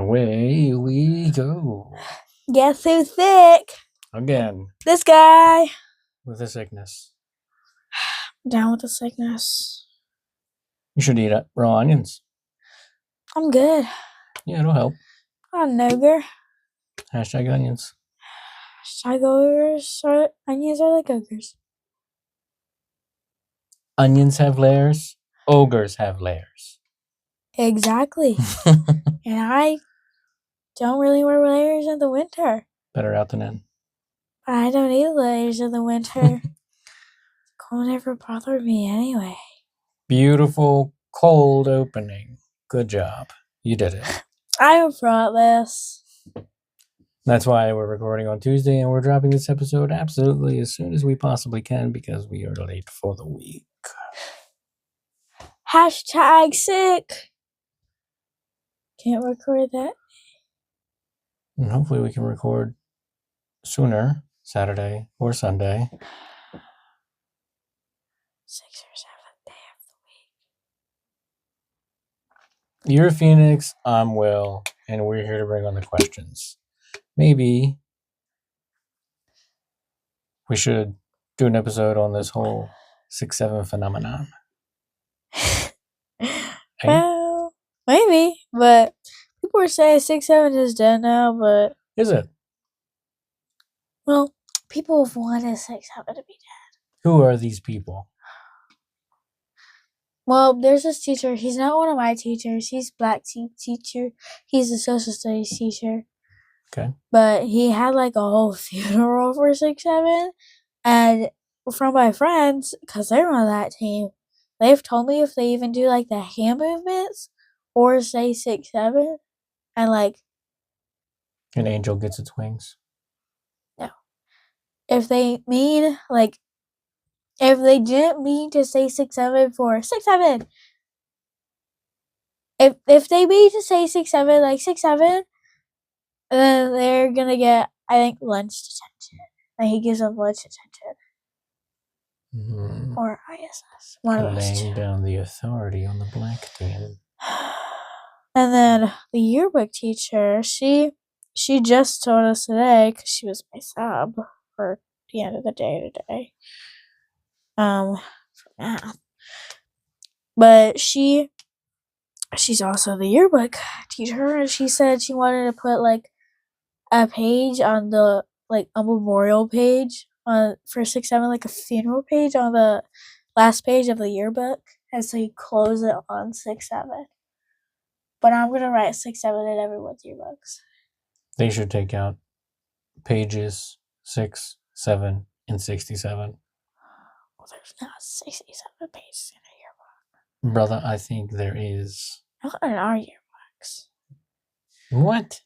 away we go. Guess who's sick? Again, This guy. with the sickness. Down with the sickness. You should eat raw onions. I'm good. Yeah, it'll help. I'm ogre. Hashtag onions. Onions are like ogres. Onions have layers. Ogres have layers. Exactly. And I don't really wear layers in the winter. Better out than in. I don't need layers in the winter. Cold never bothered me anyway. Beautiful, cold opening. Good job. You did it. I brought this. That's why we're recording on Tuesday and we're dropping this episode absolutely as soon as we possibly can because we are late for the week. Hashtag sick. Can't record that. And hopefully we can record sooner, Saturday or Sunday. 6th or 7th day of the week. You're Phoenix, I'm Will, and we're here to bring on the questions. Maybe we should do an episode on this whole 6-7 phenomenon. Well, maybe, but people are saying 6-7 is dead now, but... Is it? Well, people have wanted 6-7 to be dead. Who are these people? Well, there's this teacher. He's not one of my teachers. He's black teacher. He's a social studies teacher. Okay. But he had like a whole funeral for 6-7. And from my friends, because they're on that team, they've told me if they even do like the hand movements or say 6-7 and like... An angel gets its wings. No. If they mean like... If they didn't mean to say 6-7 for 6-7, if they mean to say 6-7 like 6-7, then they're gonna get, I think, lunch detention. Like he gives them lunch detention. Mm-hmm. Or ISS. One of those two. Laying down the authority on the black team. And then the yearbook teacher, she just told us today, because she was my sub for the end of the day today. For math. But she's also the yearbook teacher, and she said she wanted to put like a page on the like a memorial page on for 6-7, like a funeral page on the last page of the yearbook, and so you close it on 6-7. But I'm gonna write 6-7 in everyone's yearbooks. They should take out pages 6, 7, and 67. Well, there's not 67 pages in a yearbook. Brother, I think there is. Not in our yearbooks. What?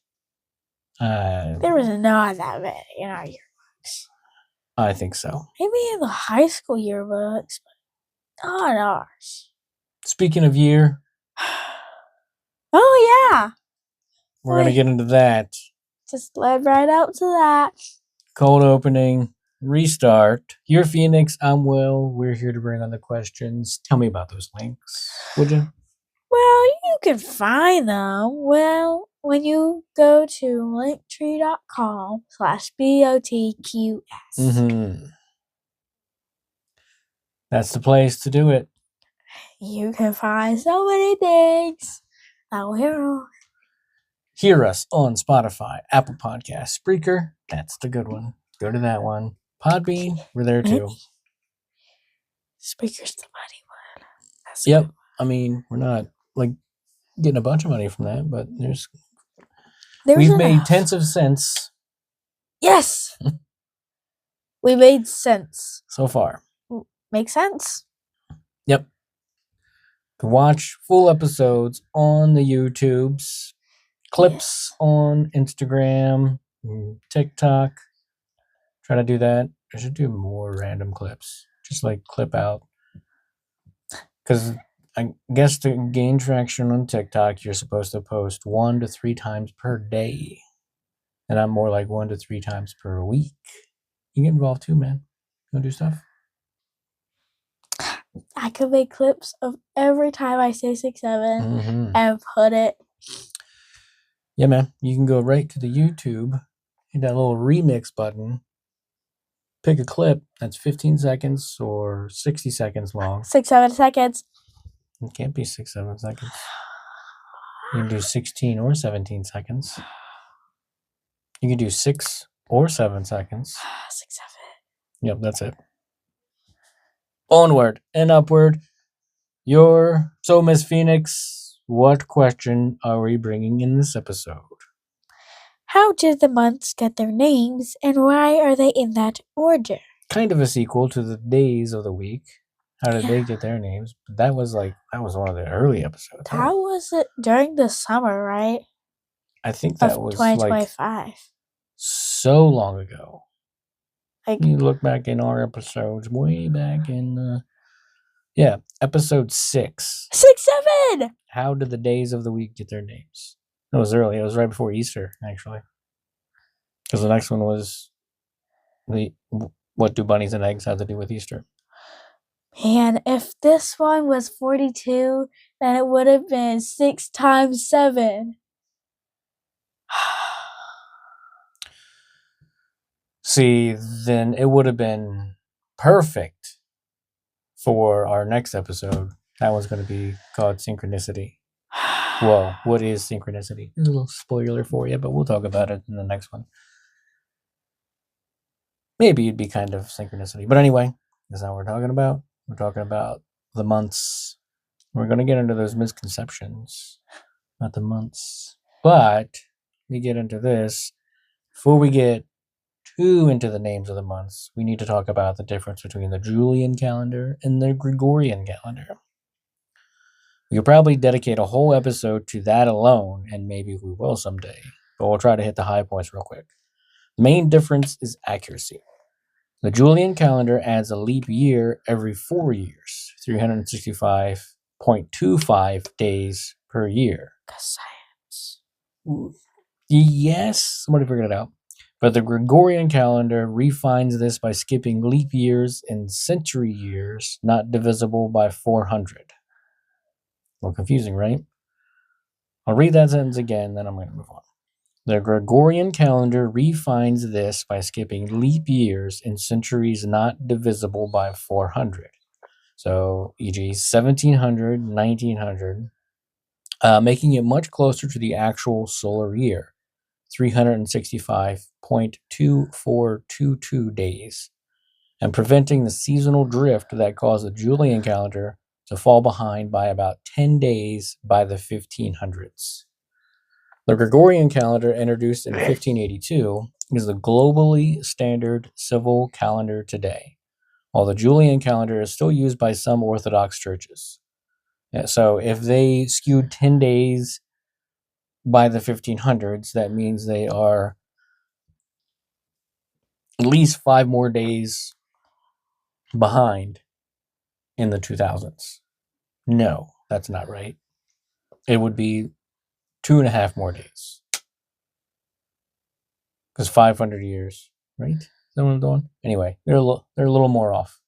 There was not that many in our yearbooks. I think so. Maybe in the high school yearbooks, but not in ours. Speaking of year. Oh, yeah. We're going to get into that. Just led right out to that. Cold opening. Restart. You're Phoenix. I'm Will. We're here to bring on the questions. Tell me about those links, would you? Well, you can find them. Well, when you go to linktree.com/BOTQS. Mm-hmm. That's the place to do it. You can find so many things. Hear us on Spotify, Apple Podcasts, Spreaker. That's the good one. Go to that one. Podbean, we're there too. Spreaker's the money one. That's yep. I mean, we're not like getting a bunch of money from that, but we've made tens of cents. Yes. We made sense. So far. Make sense? Yep. You can watch full episodes on the YouTubes, clips on Instagram, TikTok. Try to do that. I should do more random clips. Just like clip out. Because I guess to gain traction on TikTok, you're supposed to post 1 to 3 times per day. And I'm more like 1 to 3 times per week. You get involved too, man. You want to do stuff? I could make clips of every time I say 6-7 and put it. Yeah, man. You can go right to the YouTube, hit that little remix button, pick a clip that's 15 seconds or 60 seconds long. 6-7 seconds. It can't be 6-7 seconds. You can do 16 or 17 seconds. You can do 6 or 7 seconds. 6-7. Yep, that's it. Onward and upward. So, Miss Phoenix, what question are we bringing in this episode? How did the months get their names, and why are they in that order? Kind of a sequel to the days of the week. How did they get their names? That was one of the early episodes. That was it during the summer, right? I think that Of was 2025. So long ago. Like, You look back in our episodes, way back in, episode 6. 6-7. How did the days of the week get their names? It was early. It was right before Easter, actually. Because the next one was what do bunnies and eggs have to do with Easter? Man, if this one was 42, then it would have been 6 times 7. See, then it would have been perfect for our next episode. That one's going to be called Synchronicity. Well, what is synchronicity? There's a little spoiler for you, but we'll talk about it in the next one. Maybe it'd be kind of synchronicity. But anyway, that's not what we're talking about. We're talking about the months. We're going to get into those misconceptions about the months. But we get into this. Before we get too into the names of the months, we need to talk about the difference between the Julian calendar and the Gregorian calendar. We could probably dedicate a whole episode to that alone, and maybe we will someday. But we'll try to hit the high points real quick. The main difference is accuracy. The Julian calendar adds a leap year every 4 years, 365.25 days per year. Science. Yes, somebody figured it out. But the Gregorian calendar refines this by skipping leap years and century years, not divisible by 400. A little confusing, right? I'll read that sentence again, then I'm going to move on. The Gregorian calendar refines this by skipping leap years and centuries not divisible by 400. So, e.g., 1700, 1900, making it much closer to the actual solar year, 365.2422 days, and preventing the seasonal drift that caused the Julian calendar to fall behind by about 10 days by the 1500s. The Gregorian calendar, introduced in 1582, is the globally standard civil calendar today, while the Julian calendar is still used by some Orthodox churches. So if they skewed 10 days by the 1500s, that means they are at least 5 more days behind in the 2000s. No, that's not right. It would be 2.5 more days. Because 500 years, right? Is that what I'm doing? Anyway, they're a little more off.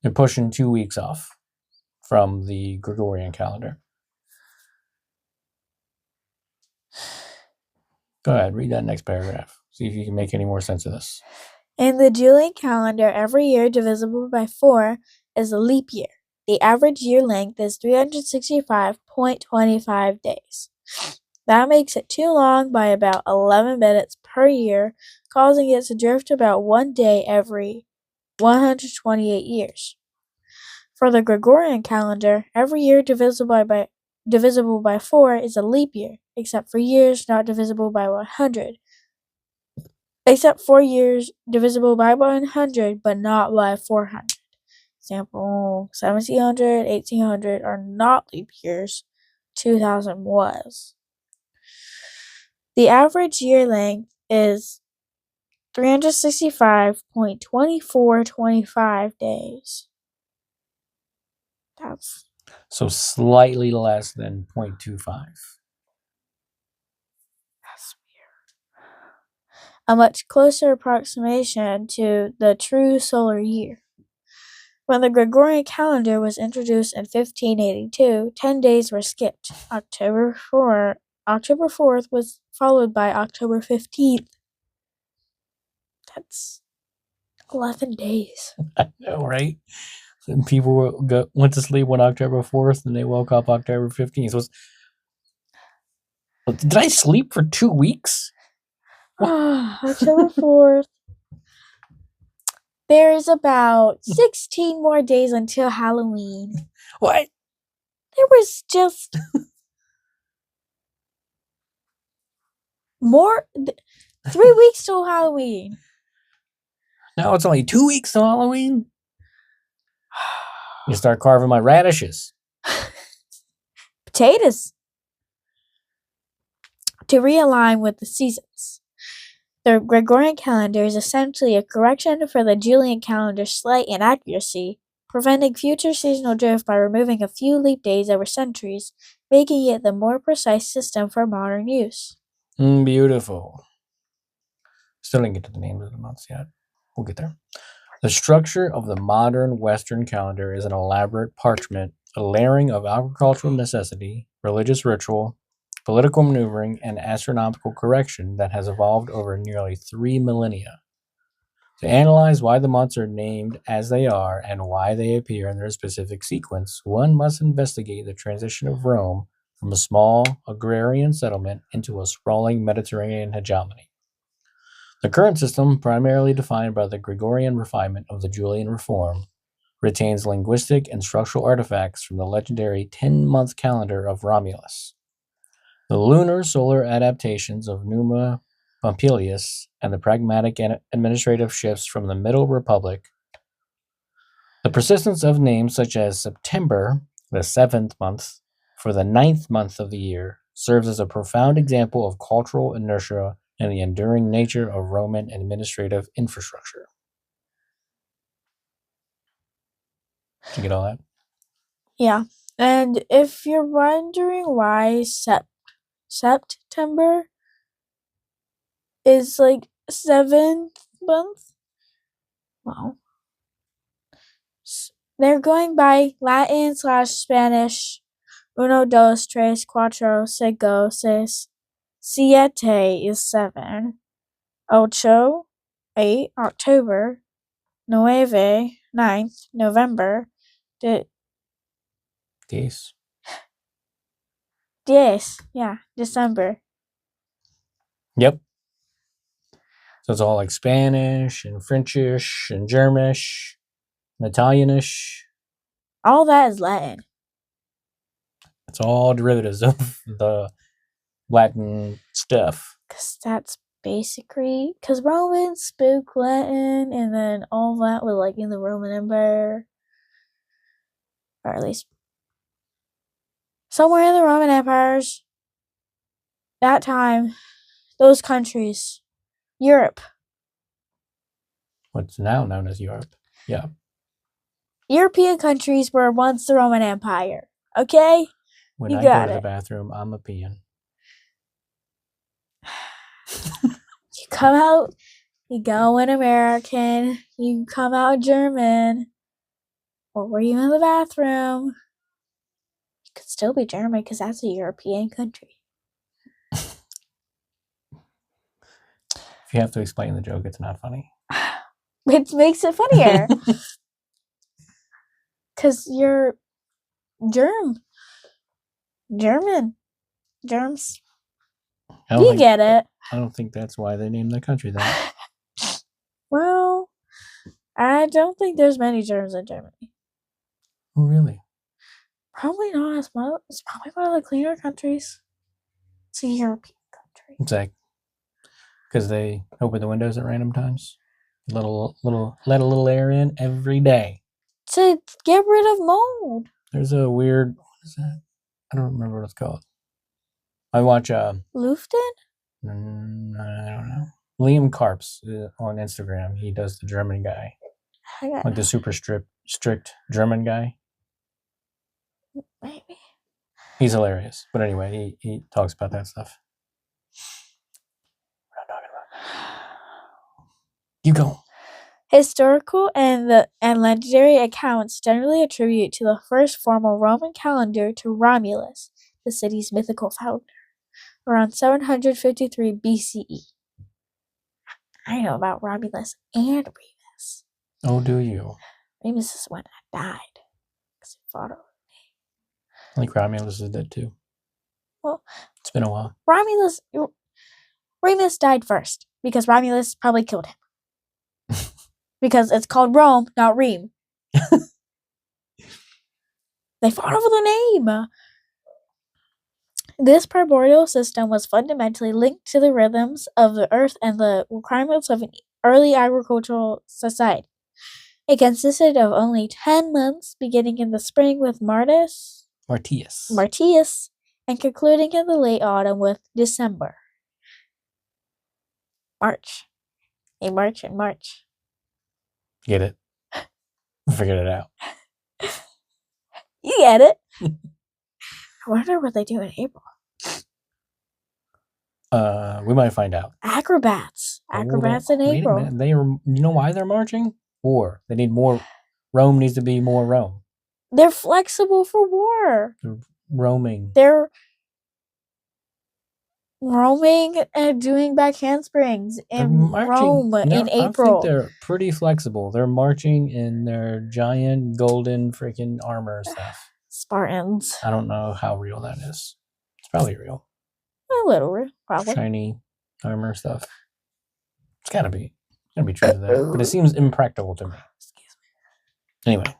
They're pushing 2 weeks off from the Gregorian calendar. Go ahead, read that next paragraph. See if you can make any more sense of this. In the Julian calendar, every year divisible by 4 is a leap year. The average year length is 365.25 days. That makes it too long by about 11 minutes per year, causing it to drift about 1 day every 128 years. For the Gregorian calendar, every year divisible by 4 is a leap year, except for years not divisible by 100. Except for years divisible by 100, but not by 400. Example, 1700, 1800 are not leap years. 2000 was. The average year length is 365.2425 days. That's so slightly less than 0.25. That's weird. A much closer approximation to the true solar year. When the Gregorian calendar was introduced in 1582, 10 days were skipped. October 4 October 4th was followed by October 15th. That's 11 days. I know, right? And people went to sleep on October 4th and they woke up October 15th. Did I sleep for 2 weeks? October 4th. There's about 16 more days until Halloween. What? There was just more. 3 weeks till Halloween. Now it's only 2 weeks till Halloween? You start carving my radishes. Potatoes. To realign with the seasons. The Gregorian calendar is essentially a correction for the Julian calendar's slight inaccuracy, preventing future seasonal drift by removing a few leap days over centuries, making it the more precise system for modern use. Beautiful. Still didn't get to the names of the months yet. We'll get there. The structure of the modern Western calendar is an elaborate parchment, a layering of agricultural necessity, religious ritual, political maneuvering, and astronomical correction that has evolved over nearly 3 millennia. To analyze why the months are named as they are and why they appear in their specific sequence, one must investigate the transition of Rome from a small agrarian settlement into a sprawling Mediterranean hegemony. The current system, primarily defined by the Gregorian refinement of the Julian reform, retains linguistic and structural artifacts from the legendary 10-month calendar of Romulus. The lunar-solar adaptations of Numa Pompilius and the pragmatic and administrative shifts from the Middle Republic. The persistence of names such as September, the 7th month, for the 9th month of the year, serves as a profound example of cultural inertia and the enduring nature of Roman administrative infrastructure. Did you get all that? Yeah. And if you're wondering why September is like 7th month, well, they're going by Latin/Spanish uno, dos, tres, cuatro, cinco, seis, siete is 7, ocho, 8, October, nueve, 9th, November, Diez. yeah, December. Yep. So it's all like Spanish and Frenchish and Germish and Italianish. All that is Latin. It's all derivatives of the Latin stuff. Because that's basically, because Romans spoke Latin, and then all that was like in the Roman Empire, or at least somewhere in the Roman empires. That time, those countries, Europe. What's now known as Europe. Yeah. European countries were once the Roman Empire. Okay? When You I got go to it. the bathroom, I'm a peeing. You come out, you go in American, you come out German. Or were you in the bathroom? You could still be German because that's a European country. If you have to explain the joke, it's not funny. Which makes it funnier. Because you're German. Germs. You get it. I don't think that's why they named the country that. Well, I don't think there's many germs in Germany. Oh, really? Probably not. It's probably one of the cleaner countries. It's a European country. It's like because they open the windows at random times. Let a little air in every day. To get rid of mold. There's a weird, what is that? I don't remember what it's called. I watch Luften? I don't know. Liam Karps on Instagram. He does the German guy. Like the super strict German guy. Maybe. He's hilarious. But anyway, he talks about that stuff. What I'm talking about. You go. Historical and legendary accounts generally attribute to the first formal Roman calendar to Romulus, the city's mythical founder. around 753 BCE. I know about Romulus and Remus. Oh, do you? Remus is the one that died. 'Cause he fought over. I think Romulus is dead too. Well, It's been a while. Remus died first because Romulus probably killed him. Because it's called Rome, not Reem. They fought over the name. This primordial system was fundamentally linked to the rhythms of the earth and the requirements of an early agricultural society. It consisted of only 10 months, beginning in the spring with Martius, and concluding in the late autumn with December. March. A March and March. Get it? Figured it out. You get it. I wonder what they do in April. We might find out. Acrobats in Wait a April. minute. You know why they're marching? War. They need more. Rome needs to be more Rome. They're flexible for war. They're roaming. They're roaming and doing back handsprings in Rome in April. I think they're pretty flexible. They're marching in their giant golden freaking armor stuff. Spartans. I don't know how real that is. It's probably real. A little real, probably. Shiny armor stuff. It's gotta be true to that. But it seems impractical to me. Excuse me. Anyway.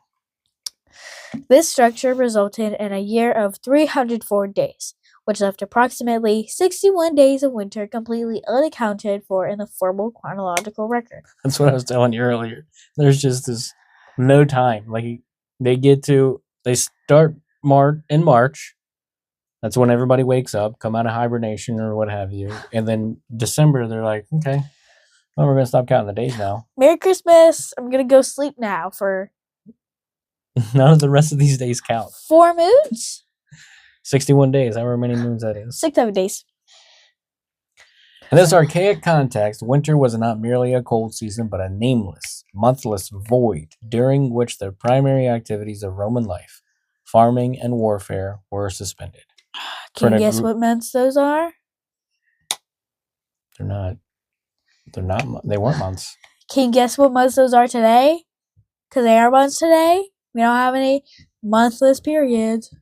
This structure resulted in a year of 304 days, which left approximately 61 days of winter completely unaccounted for in the formal chronological record. That's what I was telling you earlier. There's just this no time. Like they start in March. That's when everybody wakes up, come out of hibernation or what have you. And then December, they're like, okay, well, we're going to stop counting the days now. Merry Christmas. I'm going to go sleep now for... None of the rest of these days count. 4 moons? 61 days, however many moons that is. 6 days. In this archaic context, winter was not merely a cold season, but a nameless, monthless void during which the primary activities of Roman life, farming and warfare, were suspended. Can you guess what months those are? They're not. They weren't months. Can you guess what months those are today? Because they are months today. We don't have any monthless periods.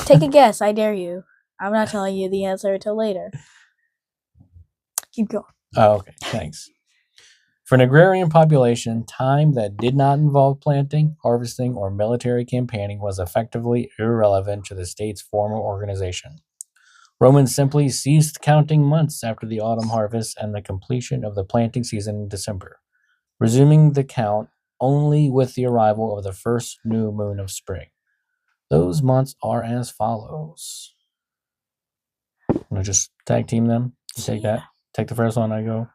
Take a guess. I dare you. I'm not telling you the answer until later. Keep going. Oh, okay. Thanks. For an agrarian population, time that did not involve planting, harvesting, or military campaigning was effectively irrelevant to the state's formal organization. Romans simply ceased counting months after the autumn harvest and the completion of the planting season in December, resuming the count only with the arrival of the first new moon of spring. Those months are as follows. I'm going to just tag team them. You take that. Take the first one, I go.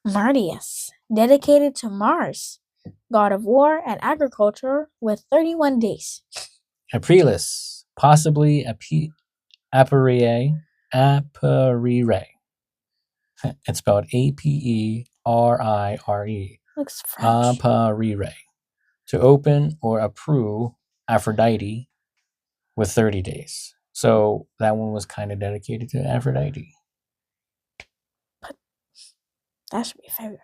Martius, dedicated to Mars, god of war and agriculture, with 31 days. Aprilis, possibly Aperire. It's spelled Aperire. Looks French. Aperire. To open or approve Aphrodite with 30 days. So that one was kind of dedicated to Aphrodite. But that should be February.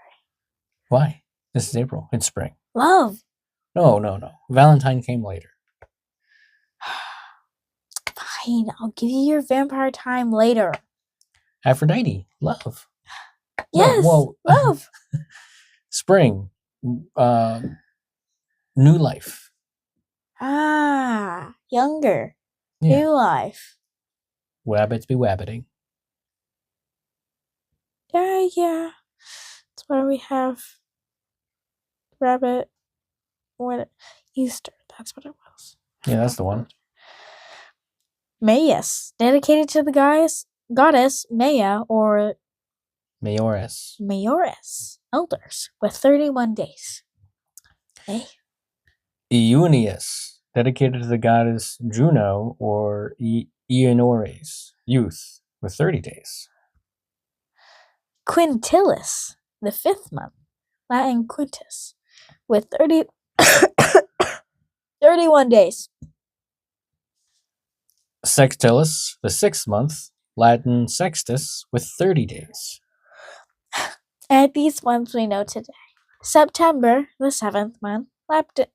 Why? This is April. It's spring. Love. No. Valentine came later. Fine, I'll give you your vampire time later. Aphrodite. Love. Yes. Love. Spring. New life. Younger. Yeah. New life. Wabbits be wabbiting. Yeah. That's why we have rabbit. What? Easter. That's what it was. Yeah, that's the one. Maius, dedicated to the goddess Maya or Maioris, elders, with 31 days. Hey. Iunius, dedicated to the goddess Juno or Ionores, youth, with 30 days. Quintilis, the 5th month, Latin Quintus, with 31 days. Sextilis, the 6th month, Latin sextus, with 30 days. And these ones we know today. September, the 7th month, Lapton.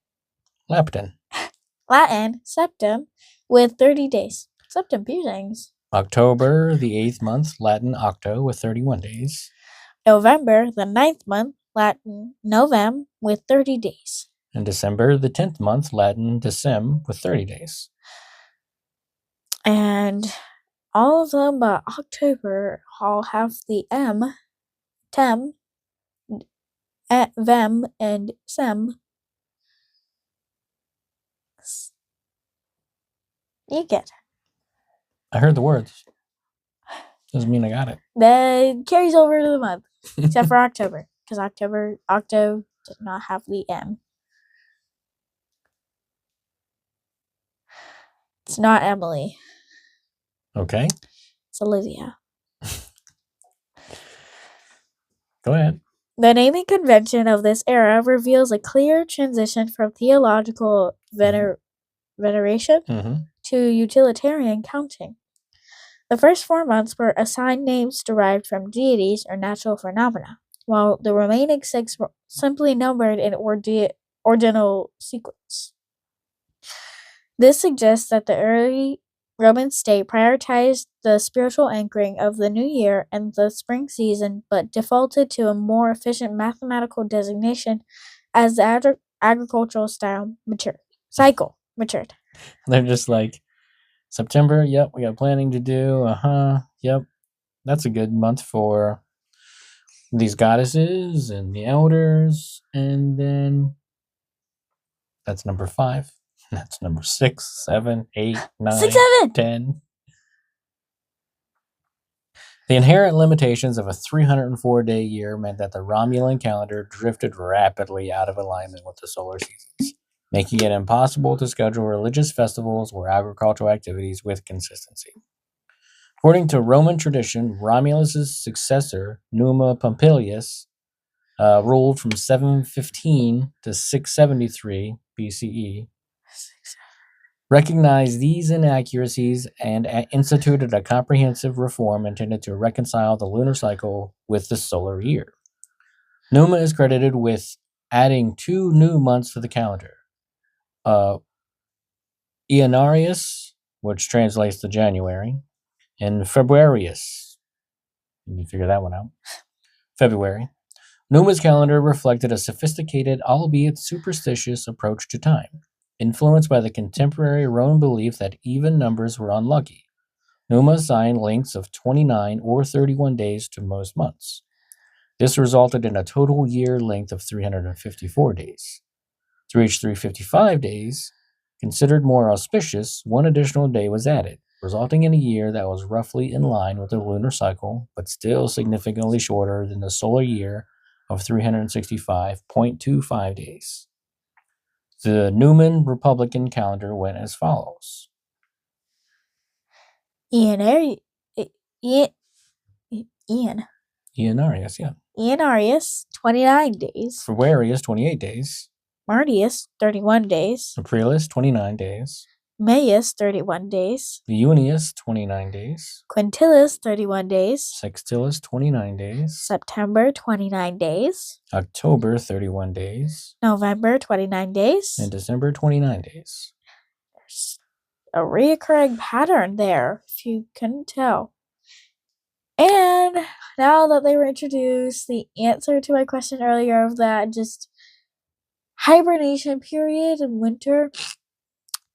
Latin septem, with 30 days. Septum piercings. October, the 8th month, Latin octo, with 31 days. November, the 9th month, Latin novem, with 30 days. And December, the 10th month, Latin decem, with 30 days. And all of them but October all have the M, tem, vem, and sem. You get it. I heard the words. Doesn't mean I got it. That carries over to the month, except for October, because Octo does not have the M. It's not Emily. Okay. It's Olivia. Go ahead. The naming convention of this era reveals a clear transition from theological veneration to utilitarian counting. The first 4 months were assigned names derived from deities or natural phenomena, while the remaining 6 were simply numbered in ordinal sequence. This suggests that the early Roman state prioritized the spiritual anchoring of the new year and the spring season, but defaulted to a more efficient mathematical designation as the agricultural cycle matured. They're just like, September, yep, we got planning to do. Yep. That's a good month for these goddesses and the elders. And then that's number 5. That's number 6, 7, 8, 9, 6, 7. 10. The inherent limitations of a 304-day year meant that the Romulan calendar drifted rapidly out of alignment with the solar seasons, making it impossible to schedule religious festivals or agricultural activities with consistency. According to Roman tradition, Romulus' successor, Numa Pompilius, ruled from 715 to 673 BCE, recognized these inaccuracies and instituted a comprehensive reform intended to reconcile the lunar cycle with the solar year. Numa is credited with adding 2 new months to the calendar. Ionarius, which translates to January, and Februarius. You figure that one out. February. Numa's calendar reflected a sophisticated, albeit superstitious, approach to time, influenced by the contemporary Roman belief that even numbers were unlucky. Numa assigned lengths of 29 or 31 days to most months. This resulted in a total year length of 354 days. To reach 355 days, considered more auspicious, 1 additional day was added, resulting in a year that was roughly in line with the lunar cycle, but still significantly shorter than the solar year of 365.25 days. The Numan Republican calendar went as follows. Ionarius, Ionarius, 29 days. Februarius, 28 days. Martius, 31 days. Aprilis, 29 days. Maius, 31 days. Junius, 29 days. Quintilis, 31 days. Sextilis, 29 days. September, 29 days. October, 31 days. November, 29 days. And December, 29 days. There's a reoccurring pattern there, if you couldn't tell. And now that they were introduced, the answer to my question earlier of that just hibernation period in winter,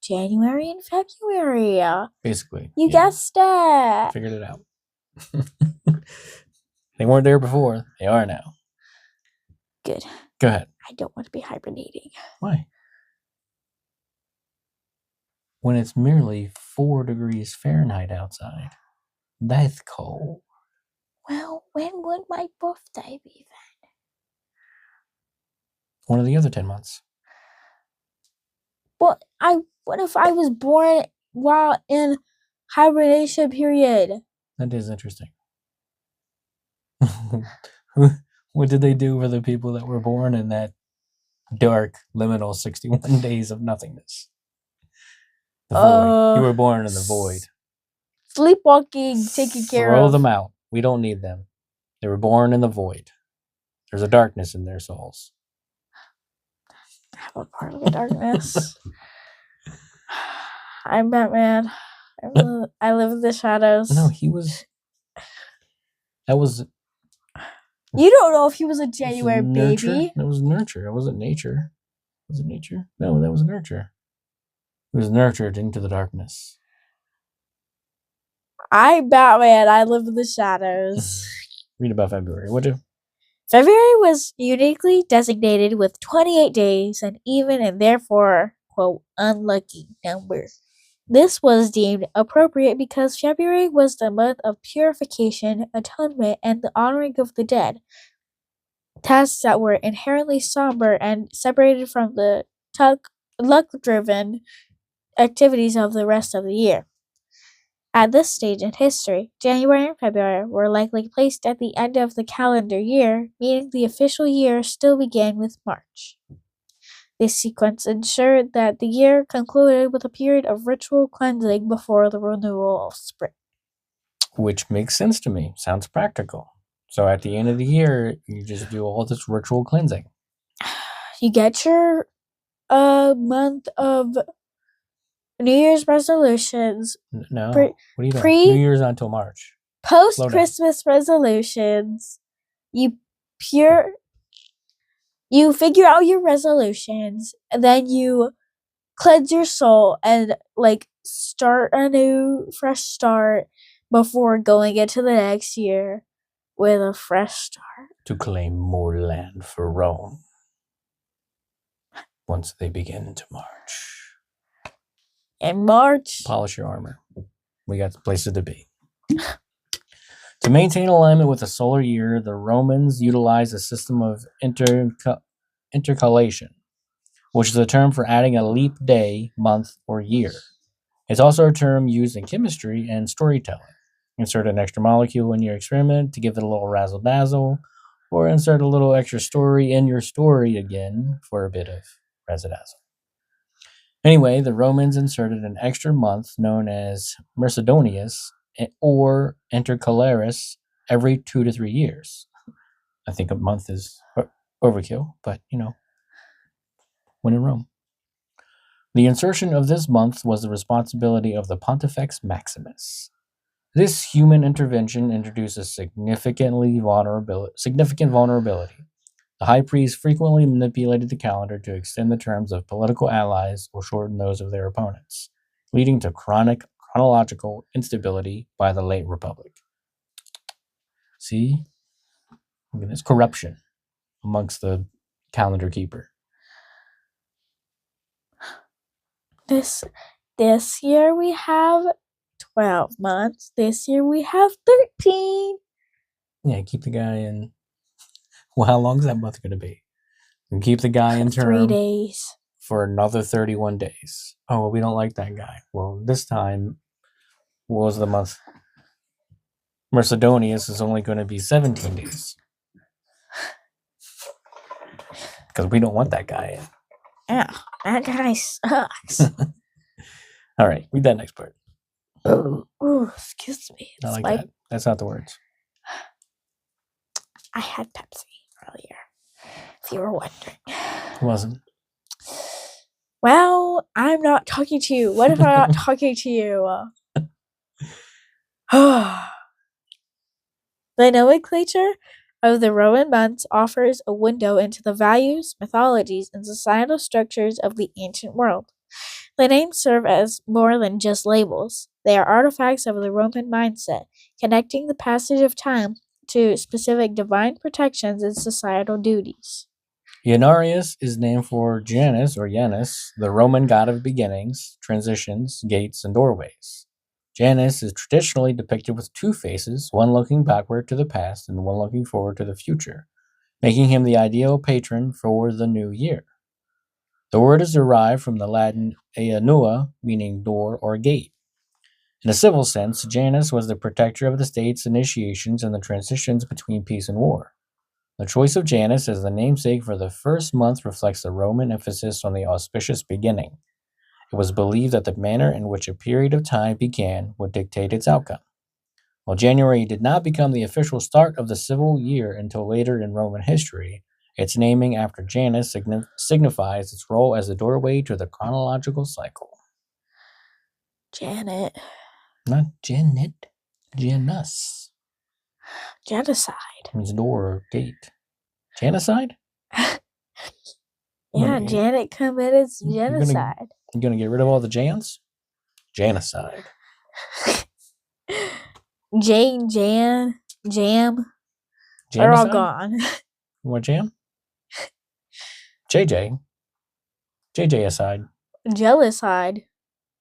January and February. Basically. You guessed it. Figured it out. They weren't there before. They are now. Good. Go ahead. I don't want to be hibernating. Why? When it's merely 4 degrees Fahrenheit outside. That's cold. Well, when would my birthday be then? One of the other 10 months. What if I was born while in hibernation period? That is interesting. What did they do for the people that were born in that dark, liminal 61 days of nothingness? The void. You were born in the void. Sleepwalking, taken care Throw of. them out. We don't need them. They were born in the void. There's a darkness in their souls. I have a part of the darkness. I'm Batman. I live in the shadows. No, he was. That was. You don't know if he was a January baby. That was nurture. It wasn't nature. Was it nature? No, that was nurture. He was nurtured into the darkness. I'm Batman. I live in the shadows. Read about February, would you? February was uniquely designated with 28 days, an even and therefore, quote, unlucky number. This was deemed appropriate because February was the month of purification, atonement, and the honoring of the dead. Tasks that were inherently somber and separated from the luck-driven activities of the rest of the year. At this stage in history, January and February were likely placed at the end of the calendar year, meaning the official year still began with March. This sequence ensured that the year concluded with a period of ritual cleansing before the renewal of spring. Which makes sense to me. Sounds practical. So at the end of the year, you just do all this ritual cleansing. You get your month of New Year's resolutions. No. What are you doing? New Year's not until March. Post-Christmas resolutions. You figure out your resolutions, and then you cleanse your soul and start a new fresh start before going into the next year with a fresh start. To claim more land for Rome once they begin to march. In March. Polish your armor. We got places to be. To maintain alignment with the solar year, the Romans utilized a system of intercalation, which is a term for adding a leap day, month, or year. It's also a term used in chemistry and storytelling. Insert an extra molecule in your experiment to give it a little razzle-dazzle, or insert a little extra story in your story again for a bit of razzle-dazzle. Anyway, the Romans inserted an extra month known as Mercedonius or Intercalaris every 2 to 3 years. I think a month is overkill, but when in Rome. The insertion of this month was the responsibility of the Pontifex Maximus. This human intervention introduces significant vulnerability. The high priest frequently manipulated the calendar to extend the terms of political allies or shorten those of their opponents, leading to chronic chronological instability by the late Republic. See? Look at this corruption amongst the calendar keeper. This year we have 12 months. This year we have 13. Yeah, keep the guy in. Well, how long is that month going to be? And keep the guy in term 3 days. For another 31 days. Oh, well, we don't like that guy. Well, this time, what was the month? Mercedonius is only going to be 17 days. Because we don't want that guy in. Yeah, that guy sucks. All right, read that next part. Ooh, excuse me. I like that. That's not the words. I had Pepsi earlier, if you were wondering. It wasn't. Well, I'm not talking to you. What if I'm not talking to you? The nomenclature of the Roman months offers a window into the values, mythologies, and societal structures of the ancient world. The names serve as more than just labels. They are artifacts of the Roman mindset, connecting the passage of time to specific divine protections and societal duties. Janarius is named for Janus, the Roman god of beginnings, transitions, gates, and doorways. Janus is traditionally depicted with two faces, one looking backward to the past and one looking forward to the future, making him the ideal patron for the new year. The word is derived from the Latin Aenua, meaning door or gate. In a civil sense, Janus was the protector of the state's initiations and the transitions between peace and war. The choice of Janus as the namesake for the first month reflects the Roman emphasis on the auspicious beginning. It was believed that the manner in which a period of time began would dictate its outcome. While January did not become the official start of the civil year until later in Roman history, its naming after Janus signifies its role as the doorway to the chronological cycle. Janet. Not Janet, Janus. Genocide. Means door or gate. Genocide? Yeah, Janet committed You're genocide. You're gonna get rid of all the Jans? Genocide. Jane, Jan, Jam. They're all gone. You want Jam? JJ. JJ aside. Jellicide.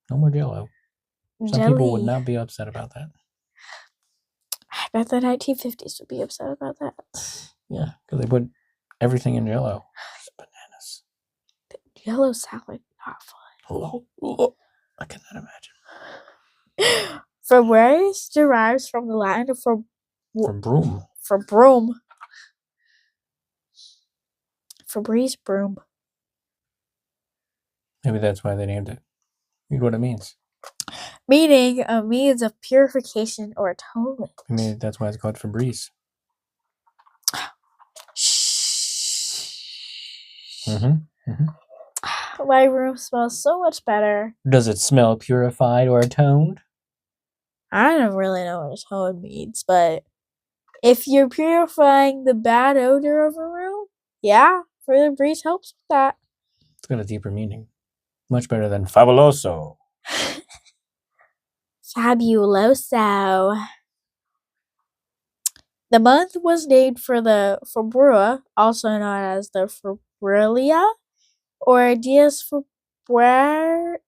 No more Jello. Some people would not be upset about that. I bet the 1950s would be upset about that. Yeah, because they put everything in Jello. Bananas. Jello salad, not fun. I cannot imagine. Febreze derives from the Latin for broom. For broom. Febreze broom. Maybe that's why they named it. Read what it means. Meaning a means of purification or atonement. Maybe that's why it's called Febreze. My room smells so much better. Does it smell purified or atoned? I don't really know what atone means, but if you're purifying the bad odor of a room, yeah, Febreze helps with that. It's got a deeper meaning. Much better than fabuloso. Fabuloso. The month was named for the Februa, also known as the Februalia, or Dies Fuertes.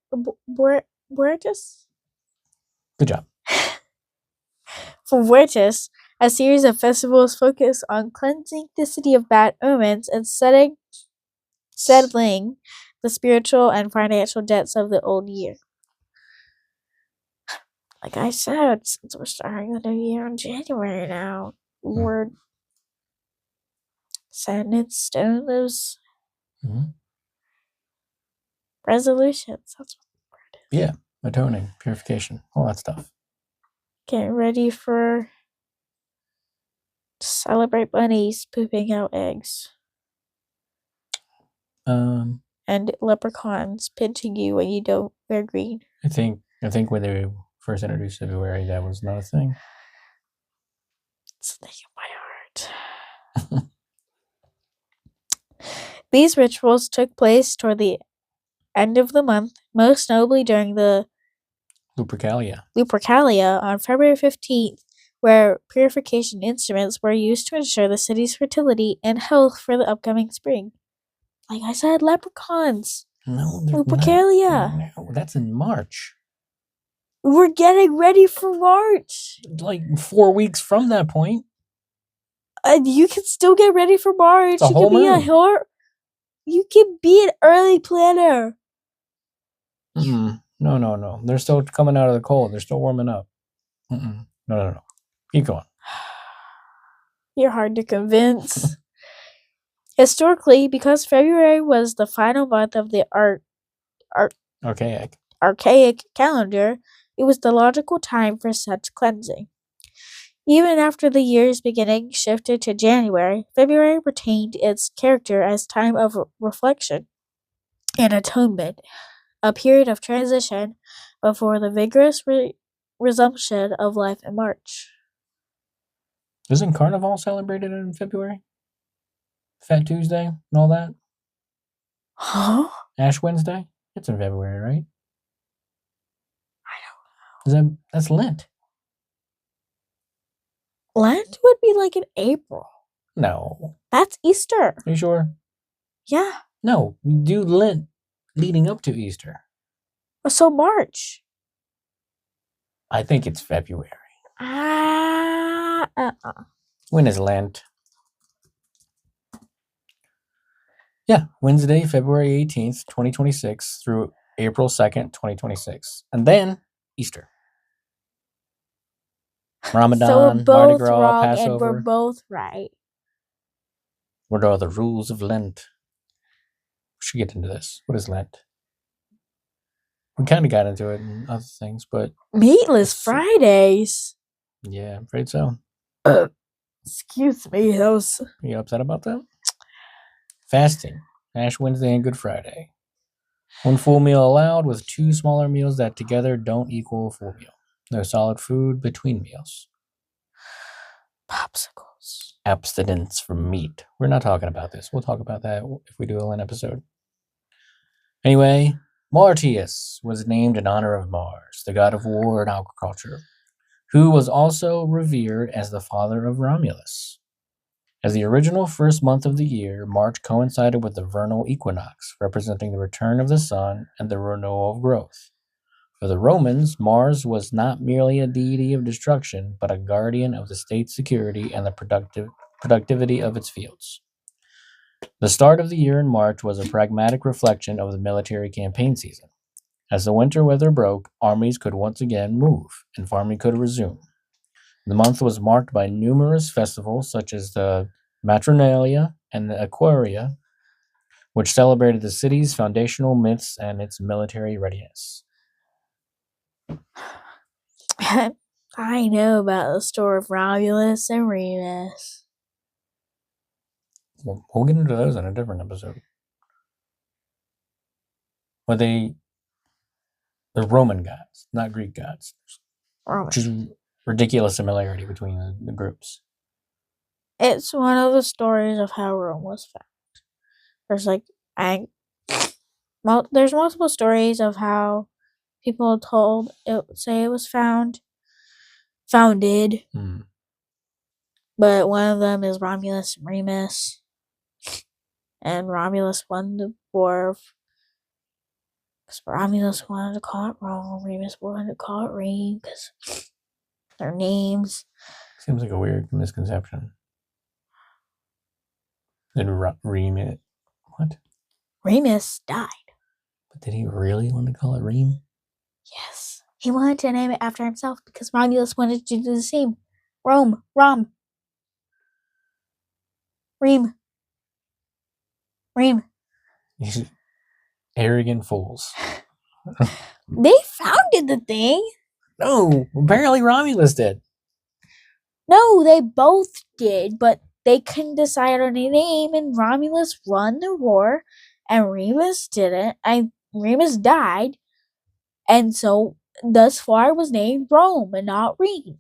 Good job. Fuertes, a series of festivals focused on cleansing the city of bad omens and settling the spiritual and financial debts of the old year. Like I said, since we're starting the new year in January now, we're setting in stone those resolutions. That's what the word is. Yeah, atoning, purification, all that stuff. Getting ready to celebrate bunnies pooping out eggs. And leprechauns pinching you when you don't wear green. I think when they first introduced February, that was not a thing. It's a thing in my heart. These rituals took place toward the end of the month, most notably during the Lupercalia on February 15th, where purification instruments were used to ensure the city's fertility and health for the upcoming spring. Like I said, leprechauns. No, Lupercalia. No, that's in March. We're getting ready for March. Like 4 weeks from that point. And you can still get ready for March. You can be an early planner. No. They're still coming out of the cold. They're still warming up. No. Keep going. You're hard to convince. Historically, because February was the final month of the archaic calendar, it was the logical time for such cleansing. Even after the year's beginning shifted to January, February retained its character as time of reflection and atonement, a period of transition before the vigorous resumption of life in March. Isn't Carnival celebrated in February? Fat Tuesday and all that? Huh? Ash Wednesday? It's in February, right? I don't know. That's Lent. Lent would be like in April. No. That's Easter. Are you sure? Yeah. No, we do Lent leading up to Easter. So March. I think it's February. When is Lent? Yeah, Wednesday, February 18th, 2026 through April 2nd, 2026. And then Easter. Ramadan, so we're both Mardi Gras, wrong Passover. And we're both right. What are the rules of Lent? We should get into this. What is Lent? We kind of got into it and other things, but Meatless Fridays. yeah, I'm afraid so. Excuse me, those. Are you upset about that? Fasting. Ash Wednesday and Good Friday. 1 full meal allowed with 2 smaller meals that together don't equal a full meal. No solid food between meals. Popsicles. Abstinence from meat. We're not talking about this. We'll talk about that if we do an episode. Anyway, Martius was named in honor of Mars, the god of war and agriculture, who was also revered as the father of Romulus. As the original first month of the year, March coincided with the vernal equinox, representing the return of the sun and the renewal of growth. For the Romans, Mars was not merely a deity of destruction, but a guardian of the state's security and the productivity of its fields. The start of the year in March was a pragmatic reflection of the military campaign season. As the winter weather broke, armies could once again move, and farming could resume. The month was marked by numerous festivals such as the Matronalia and the Aquaria, which celebrated the city's foundational myths and its military readiness. I know about the story of Romulus and Remus. We'll get into those in a different episode. But they're Roman gods, not Greek gods. Which is ridiculous similarity between the groups. It's one of the stories of how Rome was found. There's multiple stories of how people say it was founded. But one of them is Romulus and Remus. And Romulus won the war because Romulus wanted to call it Rome. Remus wanted to call it Rome because their names. Seems like a weird misconception. Then Remus, what? Remus died. But did he really want to call it Reem? Yes. He wanted to name it after himself because Romulus wanted to do the same. Rome. Reem. Arrogant fools. They founded the thing. No, apparently Romulus did. No, they both did, but they couldn't decide on a name, and Romulus won the war, and Remus didn't. Remus died, and so thus far was named Rome and not Reem.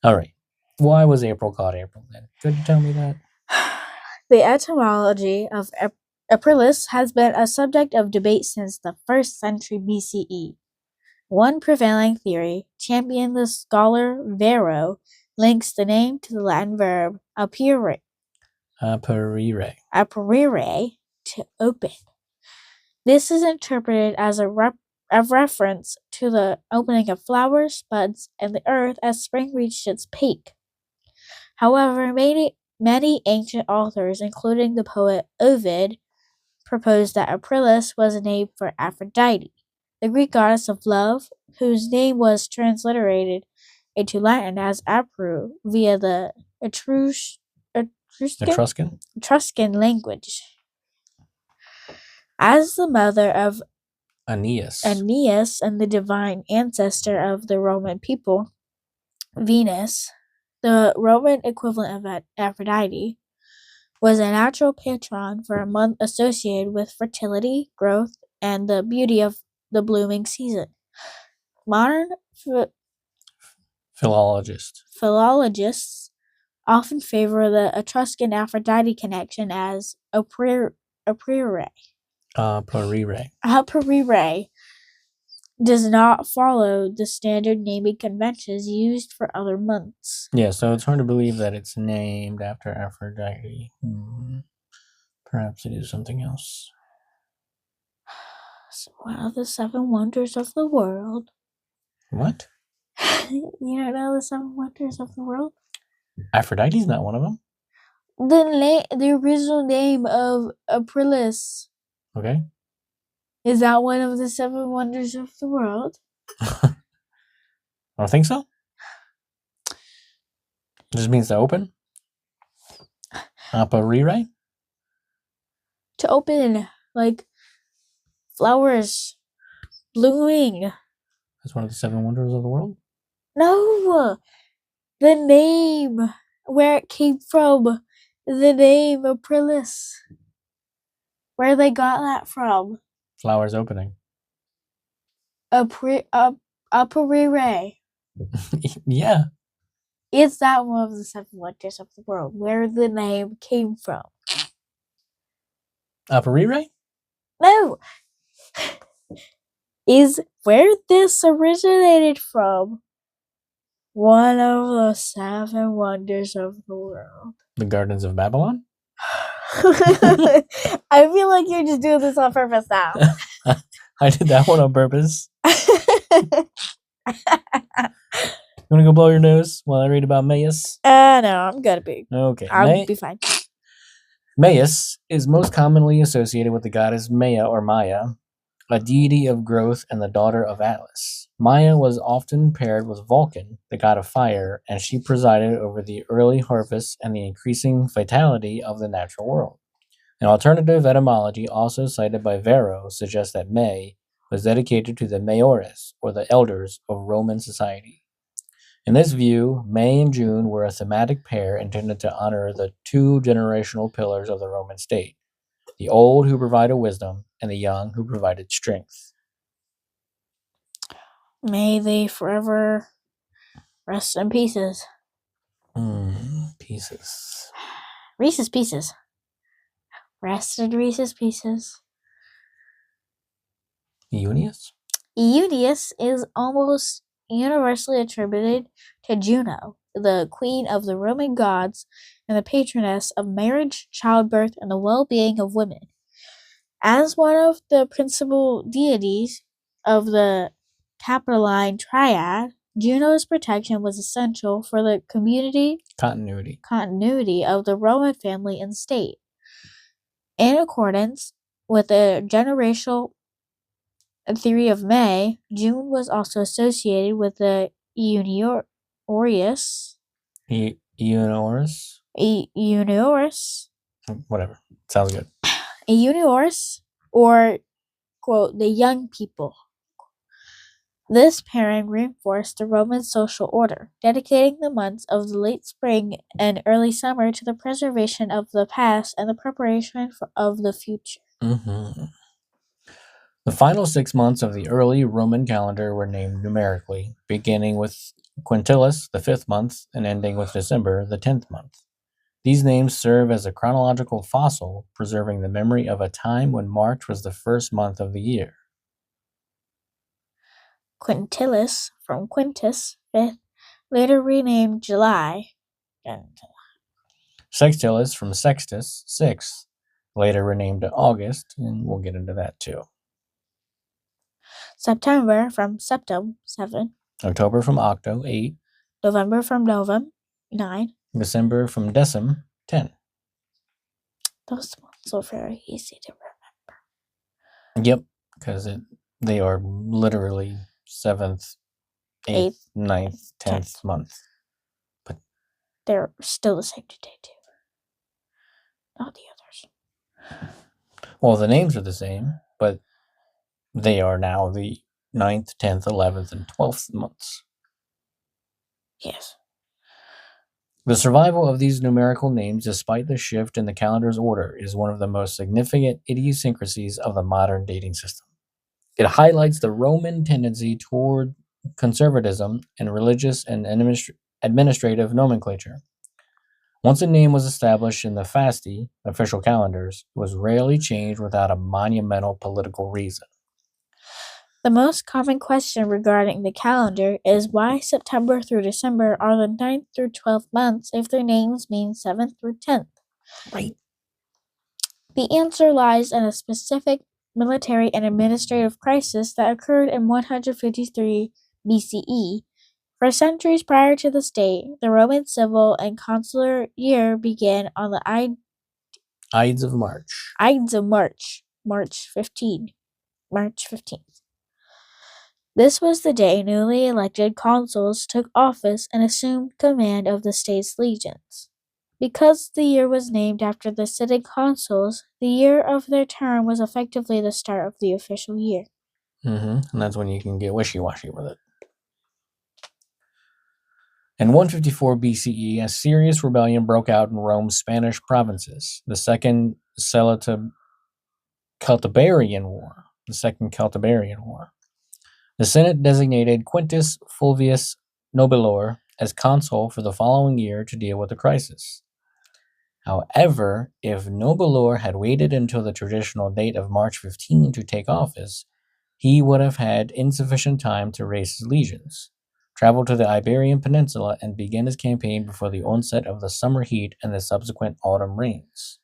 All right. Why was April called April then? Could you tell me that? The etymology of Aprilis has been a subject of debate since the 1st century BCE. One prevailing theory, championed the scholar Varro, links the name to the Latin verb apparire, to open. This is interpreted as a reference to the opening of flowers, buds, and the earth as spring reached its peak. However, many ancient authors, including the poet Ovid, proposed that Aprilis was a name for Aphrodite, the Greek goddess of love, whose name was transliterated into Latin as Apru via the Etruscan language. As the mother of Aeneas and the divine ancestor of the Roman people, Venus, the Roman equivalent of Aphrodite, was a natural patron for a month associated with fertility, growth, and the beauty of the blooming season. Modern philologists often favor the Etruscan Aphrodite connection as apparire. Apparire does not follow the standard naming conventions used for other months. Yeah, so it's hard to believe that it's named after Aphrodite. Perhaps it is something else. It's one of the 7 wonders of the world. What? You don't know the 7 wonders of the world? Aphrodite's not one of them. The original name of Aprilis. Okay. Is that one of the 7 wonders of the world? I don't think so. It just means to open. Apparire? To open, like flowers blooming. That's one of the 7 wonders of the world. No, the name, where it came from, the name Aprilis, where they got that from. Flowers opening. Aparire. Yeah. Is that one of the 7 wonders of the world, where the name came from? Aparire? No. Is where this originated from one of the 7 wonders of the world? The Gardens of Babylon? I feel like you're just doing this on purpose now. I did that one on purpose. You want to go blow your nose while I read about Maius? No, I'm gonna be. Okay. I'll be fine. Maius is most commonly associated with the goddess Maya or Maya, a deity of growth and the daughter of Atlas. Maya was often paired with Vulcan, the god of fire, and she presided over the early harvest and the increasing vitality of the natural world. An alternative etymology also cited by Varro suggests that May was dedicated to the Maiores, or the elders of Roman society. In this view, May and June were a thematic pair intended to honor the 2 generational pillars of the Roman state, the old who provided wisdom and the young who provided strength. May they forever rest in pieces. Pieces. Reese's Pieces. Rest in Reese's Pieces. Eunice? Eunice is almost universally attributed to Juno, the queen of the Roman gods and the patroness of marriage, childbirth, and the well-being of women. As one of the principal deities of the Capitoline Triad, Juno's protection was essential for the continuity of the Roman family and state. In accordance with the generational theory of May, June was also associated with the Euniorus. Euniorus. Whatever. Sounds good. Euniorus, or, quote, the young people. This pairing reinforced the Roman social order, dedicating the months of the late spring and early summer to the preservation of the past and the preparation of the future. The final 6 months of the early Roman calendar were named numerically, beginning with Quintilis, the 5th month, and ending with December, the 10th month. These names serve as a chronological fossil, preserving the memory of a time when March was the first month of the year. Quintilis, from Quintus, 5th, later renamed July. Sextilis, from Sextus, 6th, later renamed to August, and we'll get into that too. September, from Septem, 7. October, from Octo, 8. November, from Novem, 9. December, from Decem, 10. Those months are very easy to remember. Yep, because they are literally 7th, 8th, 9th, 10th month. But they're still the same today too. Not the others. Well, the names are the same, but they are now the 9th, 10th, 11th, and 12th months. Yes. The survival of these numerical names, despite the shift in the calendar's order, is one of the most significant idiosyncrasies of the modern dating system. It highlights the Roman tendency toward conservatism and religious and administrative nomenclature. Once a name was established in the Fasti, official calendars, it was rarely changed without a monumental political reason. The most common question regarding the calendar is why September through December are the 9th through 12th months if their names mean 7th through 10th. Right. The answer lies in a specific military and administrative crisis that occurred in 153 BCE. For centuries prior to this date, the Roman civil and consular year began on the Ides of March. Ides of March, March 15th. This was the day newly elected consuls took office and assumed command of the state's legions. Because the year was named after the sitting consuls, the year of their term was effectively the start of the official year. And that's when you can get wishy-washy with it. In 154 BCE, a serious rebellion broke out in Rome's Spanish provinces, the Second Celtiberian War. The Senate designated Quintus Fulvius Nobilior as consul for the following year to deal with the crisis. However, if Nobilior had waited until the traditional date of March 15 to take office, he would have had insufficient time to raise his legions, travel to the Iberian Peninsula, and begin his campaign before the onset of the summer heat and the subsequent autumn rains.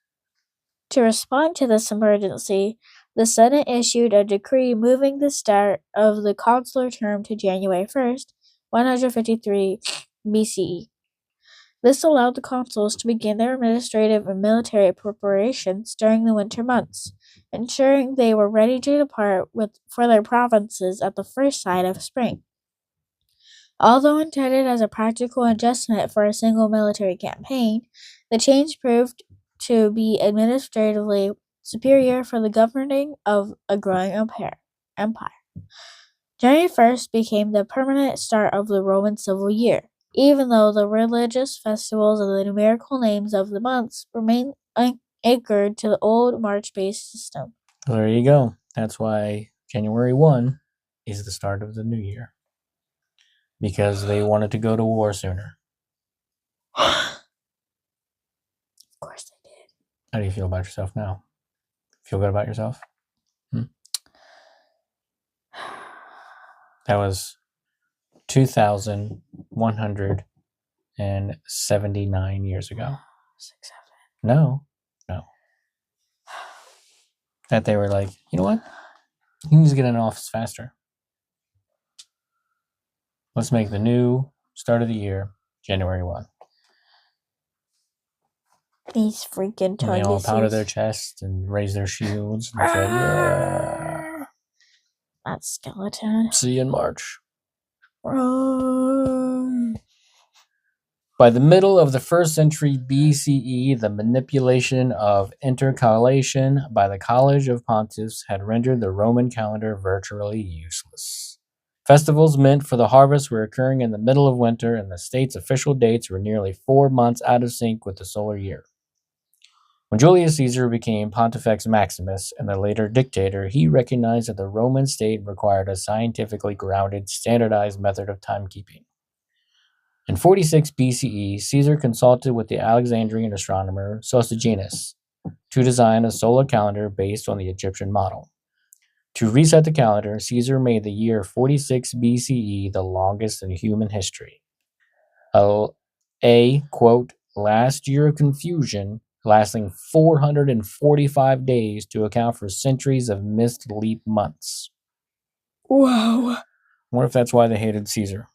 To respond to this emergency, the Senate issued a decree moving the start of the consular term to January 1st, 153 BCE. This allowed the consuls to begin their administrative and military preparations during the winter months, ensuring they were ready to depart for their provinces at the first sign of spring. Although intended as a practical adjustment for a single military campaign, the change proved to be administratively superior for the governing of a growing empire. January 1st became the permanent start of the Roman civil year, even though the religious festivals and the numerical names of the months remained anchored to the old March-based system. There you go. That's why January 1 is the start of the new year. Because they wanted to go to war sooner. Of course they did. How do you feel about yourself now? Feel good about yourself? That was 2,179 years ago. 6, 7. No. That they were like, you know what? You need to get in office faster. Let's make the new start of the year January 1. These freaking And they all powder their chests and raise their shields and said, yeah. That skeleton. See you in March. Run. By the middle of the 1st century BCE, the manipulation of intercalation by the College of Pontiffs had rendered the Roman calendar virtually useless. Festivals meant for the harvest were occurring in the middle of winter, and the state's official dates were nearly 4 months out of sync with the solar year. When Julius Caesar became Pontifex Maximus and the later dictator, he recognized that the Roman state required a scientifically grounded, standardized method of timekeeping. In 46 BCE, Caesar consulted with the Alexandrian astronomer Sosigenes to design a solar calendar based on the Egyptian model. To reset the calendar, Caesar made the year 46 BCE the longest in human history. A quote, last year of confusion, lasting 445 days to account for centuries of missed leap months. Whoa. I wonder if that's why they hated Caesar.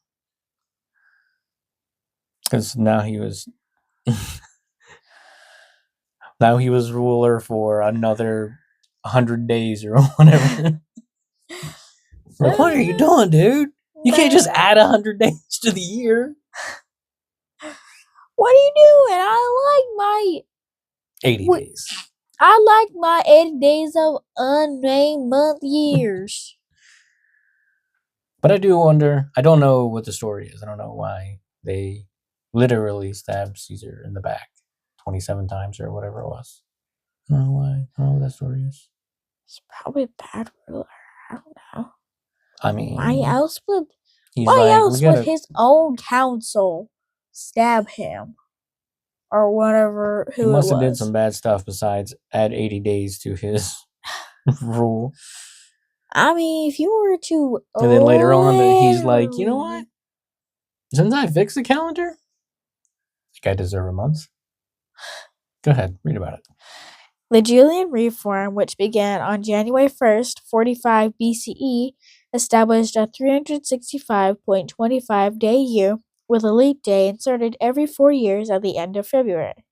Because now he was ruler for another 100 days or whatever. Like, what are you doing, dude? You can't just add 100 days to the year. What are you doing? I like my 80 days. I like my 80 days of unnamed month years. But I do wonder, I don't know what the story is. I don't know why they literally stabbed Caesar in the back 27 times or whatever it was. I don't know why. I don't know what that story is. It's probably a bad ruler. I don't know. I mean, why else would would his own council stab him? Or whatever, he must have did some bad stuff besides add 80 days to his rule. I mean, if you were to... And then later on, he's like, you know what? Since I fixed the calendar, I think I deserve a month. Go ahead, read about it. The Julian Reform, which began on January 1st, 45 BCE, established a 365.25 day year with a leap day inserted every 4 years at the end of February.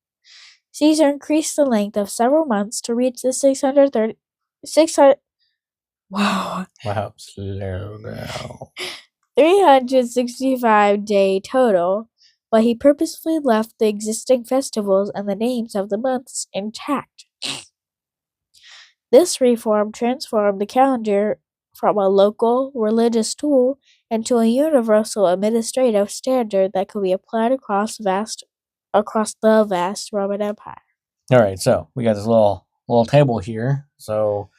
Caesar increased the length of several months to reach the 600 wow. Wow, slow down. 365 day total, but he purposefully left the existing festivals and the names of the months intact. This reform transformed the calendar from a local religious tool into a universal administrative standard that could be applied across the vast Roman Empire. All right, so we got this little table here. So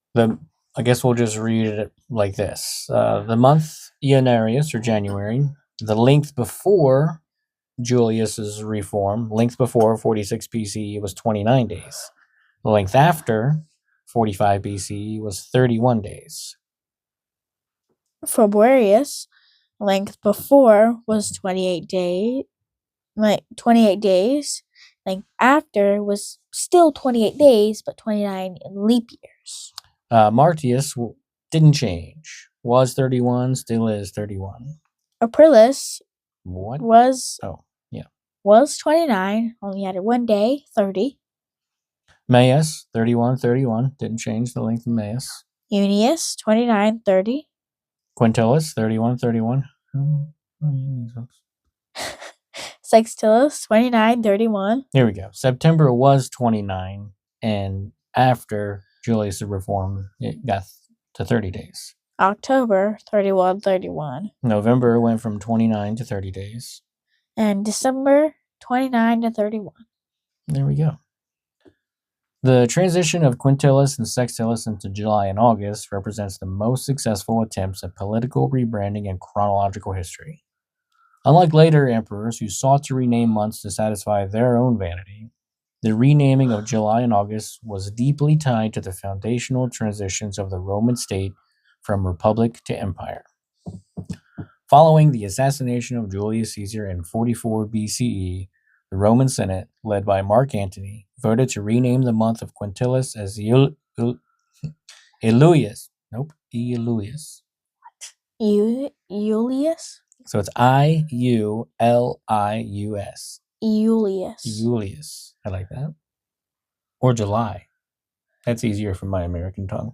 I guess we'll just read it like this. The month Janarius, or January, the length before Julius's reform, length before 46 BCE was 29 days. The length after 45 BCE was 31 days. Februarius, length before was 28 days. Length after was still 28 days, but 29 in leap years. Martius didn't change. Was 31, still is 31. Aprilis What? was 29, only added 1 day, 30. Maius, 31, didn't change the length of Maius. Junius, 29, 30. Quintillus, 31. Sextilis, 29, 31. Here we go. September was 29, and after Julius' reform, it got to 30 days. October, 31, 31. November went from 29 to 30 days. And December, 29 to 31. There we go. The transition of Quintillus and Sextilis into July and August represents the most successful attempts at political rebranding in chronological history. Unlike later emperors who sought to rename months to satisfy their own vanity, the renaming of July and August was deeply tied to the foundational transitions of the Roman state from republic to empire. Following the assassination of Julius Caesar in 44 BCE, the Roman Senate, led by Mark Antony, voted to rename the month of Quintillus as Iulius. Nope, Iulius. Iulius? So it's Iulius. Iulius. Iulius. I like that. Or July. That's easier for my American tongue.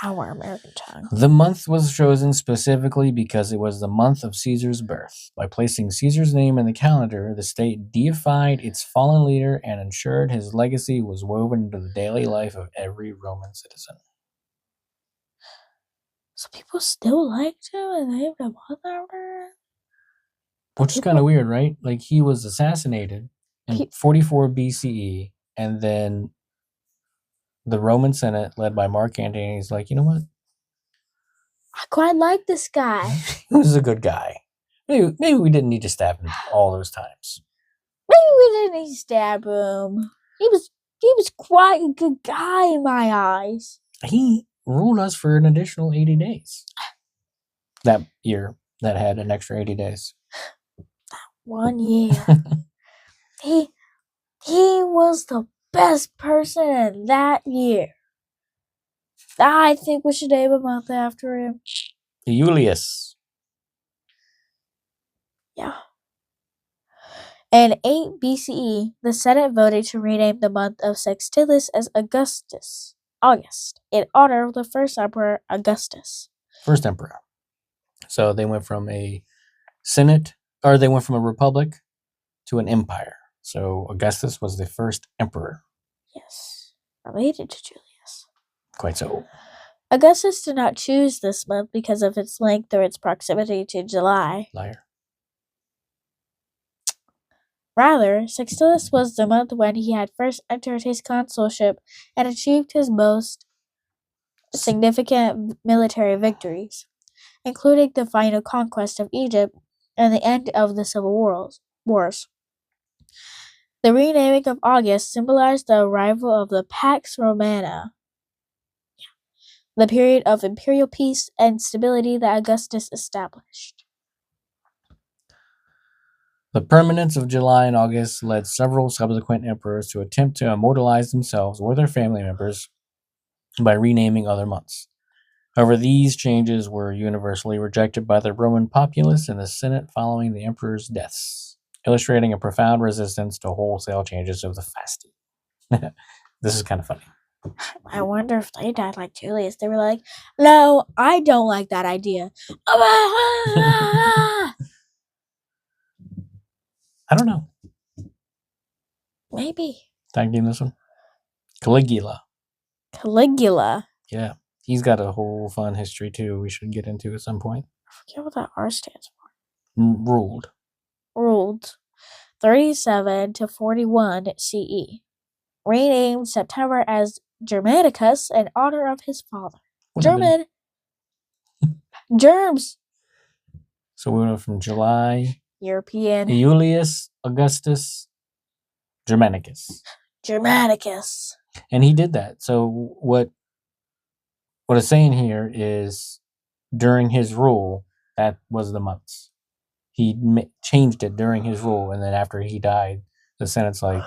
Our American tongue. The month was chosen specifically because it was the month of Caesar's birth. By placing Caesar's name in the calendar, the state deified its fallen leader and ensured his legacy was woven into the daily life of every Roman citizen. So people still liked him and named a month after him? Which is kind of weird, right? Like, he was assassinated in 44 BCE, and then the Roman Senate, led by Mark Antony, is like, you know what? I quite like this guy. He was a good guy. Maybe we didn't need to stab him all those times. Maybe we didn't need to stab him. He was quite a good guy in my eyes. He ruled us for an additional 80 days. That year, that had an extra 80 days. 1 year. He was the best person in that year. I think we should name a month after him. Iulius. Yeah. In 8 BCE, the Senate voted to rename the month of Sextilis as August, in honor of the first emperor, Augustus. First emperor. So they went from a Senate, or they went from a republic to an empire. So Augustus was the first emperor. Yes, related to Julius. Quite so. Augustus did not choose this month because of its length or its proximity to July. Liar. Rather, Sextilis was the month when he had first entered his consulship and achieved his most significant military victories, including the final conquest of Egypt and the end of the civil wars. The renaming of August symbolized the arrival of the Pax Romana, the period of imperial peace and stability that Augustus established. The permanence of July and August led several subsequent emperors to attempt to immortalize themselves or their family members by renaming other months. However, these changes were universally rejected by the Roman populace and the Senate following the emperor's deaths, illustrating a profound resistance to wholesale changes of the fasti. This is kind of funny. I wonder if they died like Julius. They were like, no, I don't like that idea. I don't know. Maybe. Tag team this one. Caligula. Caligula. Yeah. He's got a whole fun history too. We should get into at some point. I forget what that R stands for. Ruled. Ruled 37 to 41 CE. Renamed September as Germanicus in honor of his father. German. Germs. So we went from July. European. Iulius Augustus Germanicus. Germanicus. And he did that. So what it's saying here is during his rule, that was the months. He changed it during his rule, and then after he died, the Senate's like,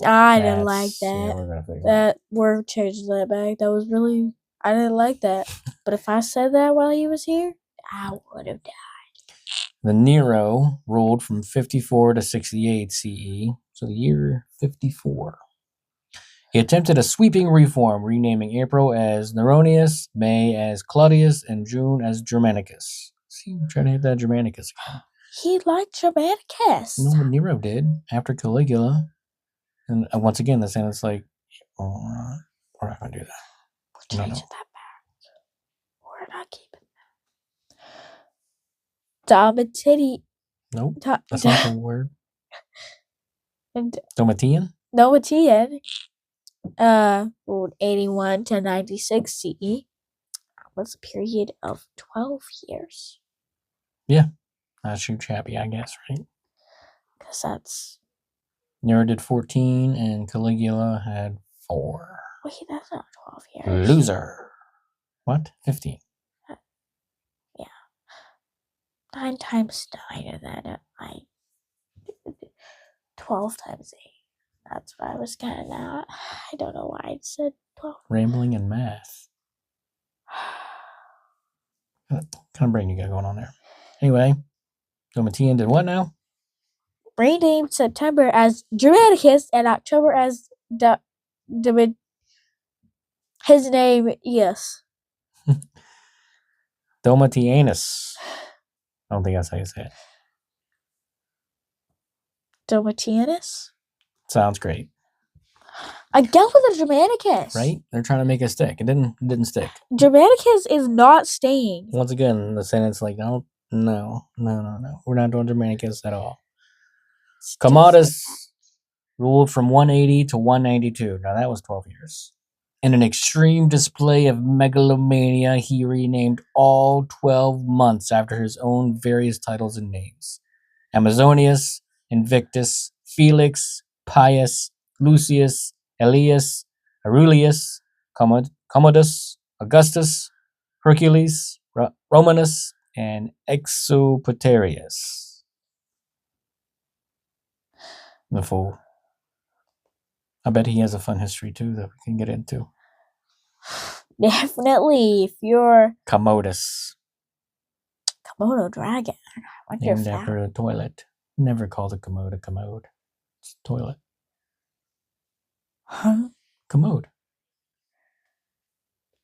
I didn't like that. Yeah, we're gonna fix that we're changing that back. That was really, I didn't like that. But if I said that while he was here, I would have died. The Nero ruled from 54 to 68 CE, so the year 54. He attempted a sweeping reform, renaming April as Neronius, May as Claudius, and June as Germanicus. See, trying to hit that Germanicus again. He liked Germanicus. You know what Nero did after Caligula? And once again, the Senate's like, oh, we're not going to do that. We're changing that back. We're not keeping that. Domitian. Nope, that's not the word. Domitian? Domitian. Ruled 81 to 96 CE. Was a period of 12 years. Yeah. Not too shabby, I guess, right? Because that's... Nero did 14, and Caligula had 4. Wait, that's not 12 years. Loser. What? 15. Yeah. 9 times 9, and then 12 times 8. That's what I was getting at. I don't know why I said 12. Rambling and math. What kind of brain you got going on there? Anyway, Domitian did what now? Renamed September as Germanicus and October as his name, yes. Domitianus. I don't think that's how you say it. Domitianus? Sounds great. I get with the Germanicus. Right? They're trying to make it stick. It didn't stick. Germanicus is not staying. Once again, the Senate's like, no. We're not doing Germanicus at all. Commodus ruled from 180 to 192. Now that was 12 years. In an extreme display of megalomania, he renamed all 12 months after his own various titles and names. Amazonius, Invictus, Felix, Pius, Lucius, Elias, Aurelius, Commodus, Augustus, Hercules, Romanus, and Exopaterius. The fool. I bet he has a fun history too that we can get into. Definitely, if you're Commodus. Komodo dragon. Named after a toilet. Never called a commode a commode. It's a toilet. Huh? Commode.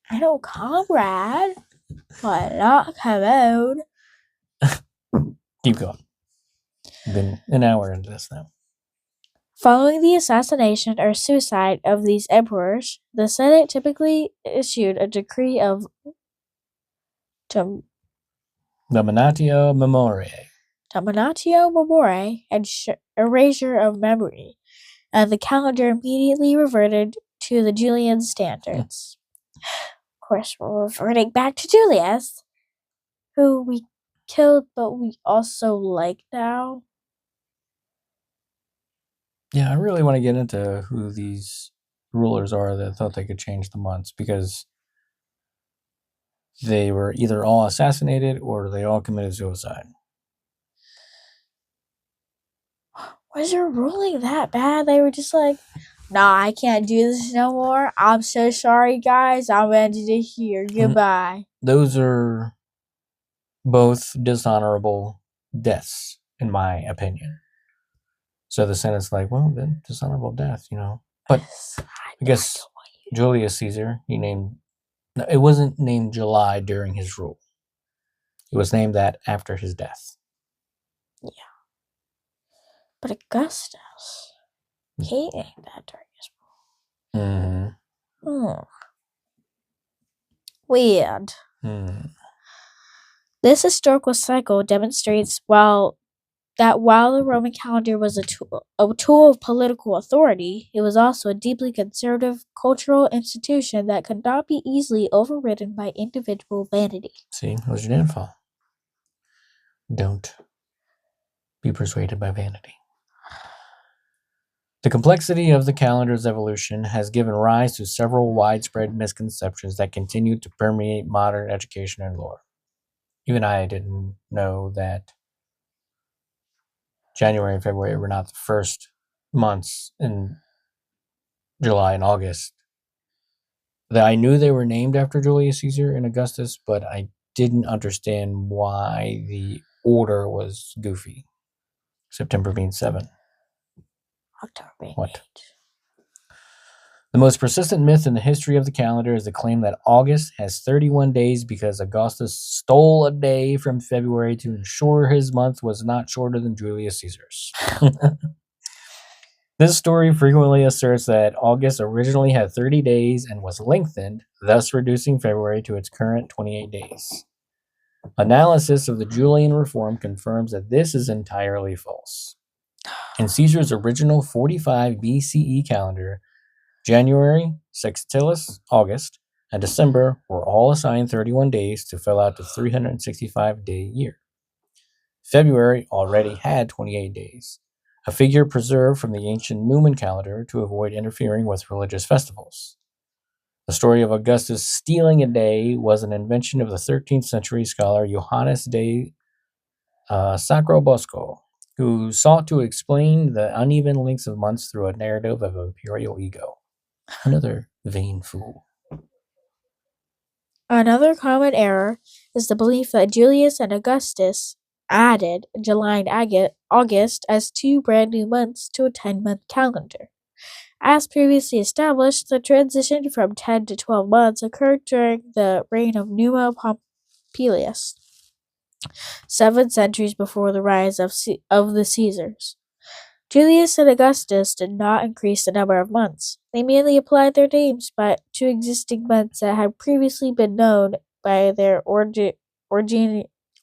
I know comrade, but not commode. Keep going. Been an hour into this now. Following the assassination or suicide of these emperors, the Senate typically issued a decree of Dominatio Memoriae. Dominatio Memoriae and erasure of memory, and the calendar immediately reverted to the Julian standards. Of course, we're reverting back to Julius, who we killed, but we also like now. Yeah, I really want to get into who these rulers are that thought they could change the months, because they were either all assassinated or they all committed suicide. Was their ruling that bad? They were just like, nah, I can't do this no more. I'm so sorry, guys. I'm ending it here. Goodbye. Those are both dishonorable deaths, in my opinion. So the Senate's like, well, then dishonorable death, you know. But I guess Julius Caesar, it wasn't named July during his rule. It was named that after his death. Yeah. But Augustus, he ain't that during his Mm-hmm. Weird. Mm. This historical cycle demonstrates while the Roman calendar was a tool of political authority, it was also a deeply conservative cultural institution that could not be easily overridden by individual vanity. See, that was your downfall. Don't be persuaded by vanity. The complexity of the calendar's evolution has given rise to several widespread misconceptions that continue to permeate modern education and lore. Even I didn't know that January and February were not the first months in July and August. That I knew they were named after Julius Caesar and Augustus, but I didn't understand why the order was goofy. September being 7. October being What? 8. The most persistent myth in the history of the calendar is the claim that August has 31 days because Augustus stole a day from February to ensure his month was not shorter than Julius Caesar's. This story frequently asserts that August originally had 30 days and was lengthened, thus reducing February to its current 28 days. Analysis of the Julian reform confirms that this is entirely false. In Caesar's original 45 BCE calendar, January, Sextilis, August, and December were all assigned 31 days to fill out the 365-day year. February already had 28 days, a figure preserved from the ancient Numan calendar to avoid interfering with religious festivals. The story of Augustus stealing a day was an invention of the 13th century scholar Johannes de Sacrobosco, who sought to explain the uneven lengths of months through a narrative of imperial ego. Another vain fool. Another common error is the belief that Julius and Augustus added July and August as 2 brand new months to a 10-month calendar. As previously established, the transition from 10 to 12 months occurred during the reign of Numa Pompilius, 7 centuries before the rise of the Caesars. Julius and Augustus did not increase the number of months. They merely applied their names to existing months that had previously been known by their ordinal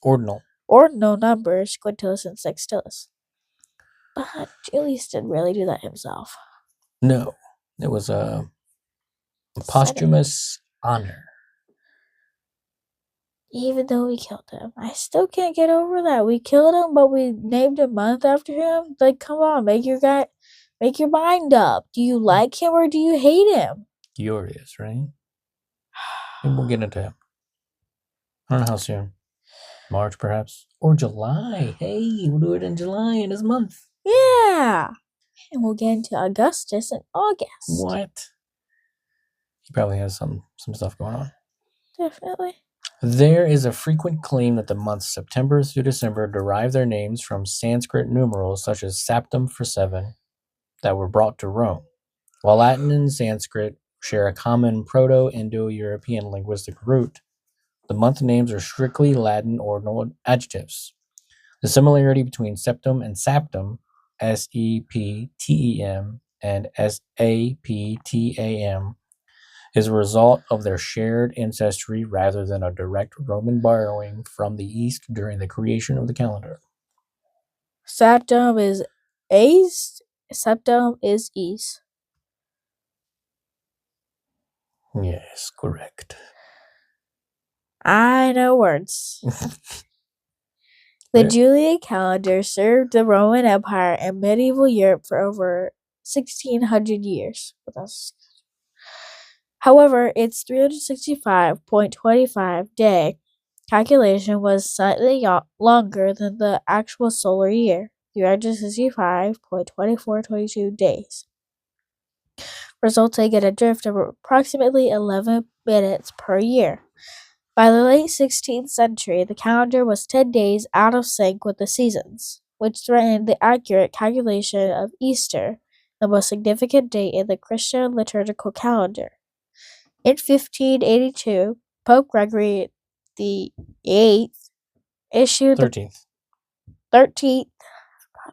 numbers, Quintilis and Sextilis. But Julius didn't really do that himself. No, it was a posthumous honor. Even though we killed him, I still can't get over that. We killed him, but we named a month after him. Like, come on, make your mind up. Do you like him or do you hate him? Furious, right? And we'll get into him. I don't know how soon. March, perhaps, or July. Hey, we'll do it in July in his month. Yeah, and we'll get into Augustus in August. What? He probably has some stuff going on. Definitely. There is a frequent claim that the months September through December derive their names from Sanskrit numerals such as Saptum for 7 that were brought to Rome. While Latin and Sanskrit share a common Proto-Indo-European linguistic root, the month names are strictly Latin ordinal adjectives. The similarity between septum and saptum, S-E-P-T-E-M, and S-A-P-T-A-M, is a result of their shared ancestry rather than a direct Roman borrowing from the East during the creation of the calendar. Septum is east. Septum is east. Yes, correct. I know words. The Julian calendar served the Roman Empire and medieval Europe for over 1,600 years. However, its 365.25 day calculation was slightly longer than the actual solar year, 365.2422 days, resulting in a drift of approximately 11 minutes per year. By the late 16th century, the calendar was 10 days out of sync with the seasons, which threatened the accurate calculation of Easter, the most significant date in the Christian liturgical calendar. In 1582, Pope Gregory VIII issued 13th.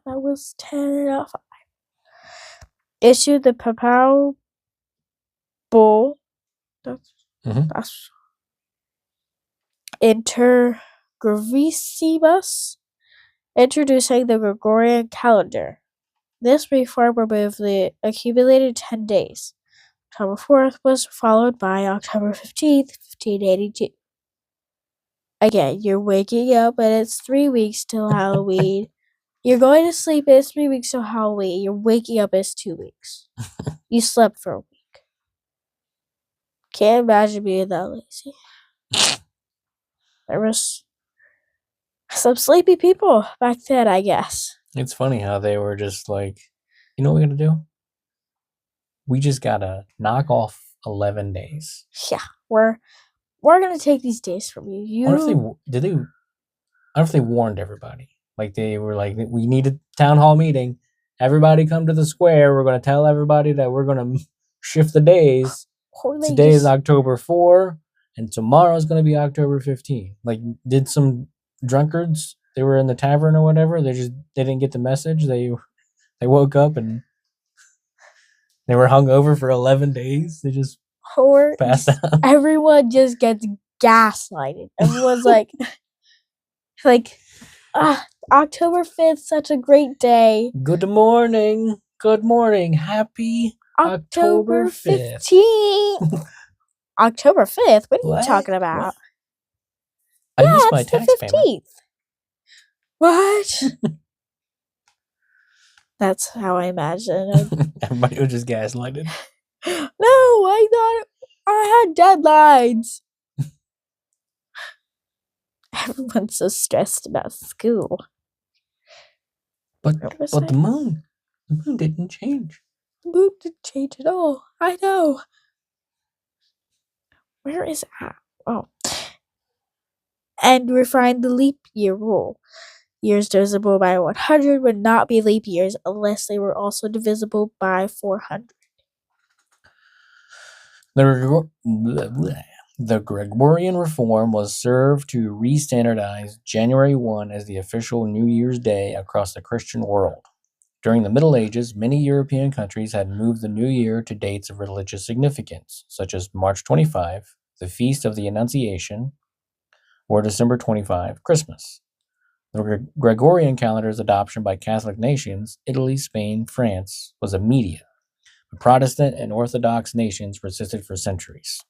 That was 10 out of 5. Issued the Papal Bull. That's Intergravissimus, introducing the Gregorian calendar. This reform removed the accumulated 10 days. October 4th was followed by October 15th, 1582. Again, you're waking up and it's 3 weeks till Halloween. You're going to sleep and it's 3 weeks till Halloween. You're waking up and it's 2 weeks. You slept for a week. Can't imagine being that lazy. There was some sleepy people back then, I guess. It's funny how they were just like, you know what we're going to do? We just got to knock off 11 days. Yeah, we're going to take these days from you. I wonder if they warned everybody. Like they were like, we need a town hall meeting. Everybody come to the square. We're going to tell everybody that we're going to shift the days. Today is October 4, and tomorrow's going to be October 15. Like, did some drunkards, they were in the tavern or whatever, they didn't get the message. They woke up and they were hungover for 11 days. They just passed out. Everyone just gets gaslighted. Everyone's like, October 5th, such a great day. Good morning. Good morning. Happy October 5th. October 5th? What are you talking about? I missed my tax payment. What? That's how I imagine it. Everybody was just gaslighted. No, I thought I had deadlines. Everyone's so stressed about school. But the moon didn't change. The moon didn't change at all. I know. Where is that? Oh. And refined the leap year rule. Years divisible by 100 would not be leap years unless they were also divisible by 400. The Gregorian reform was served to re-standardize January 1 as the official New Year's Day across the Christian world. During the Middle Ages, many European countries had moved the New Year to dates of religious significance, such as March 25, the Feast of the Annunciation, or December 25, Christmas. The Gregorian calendar's adoption by Catholic nations, Italy, Spain, France, was immediate. But Protestant and Orthodox nations persisted for centuries.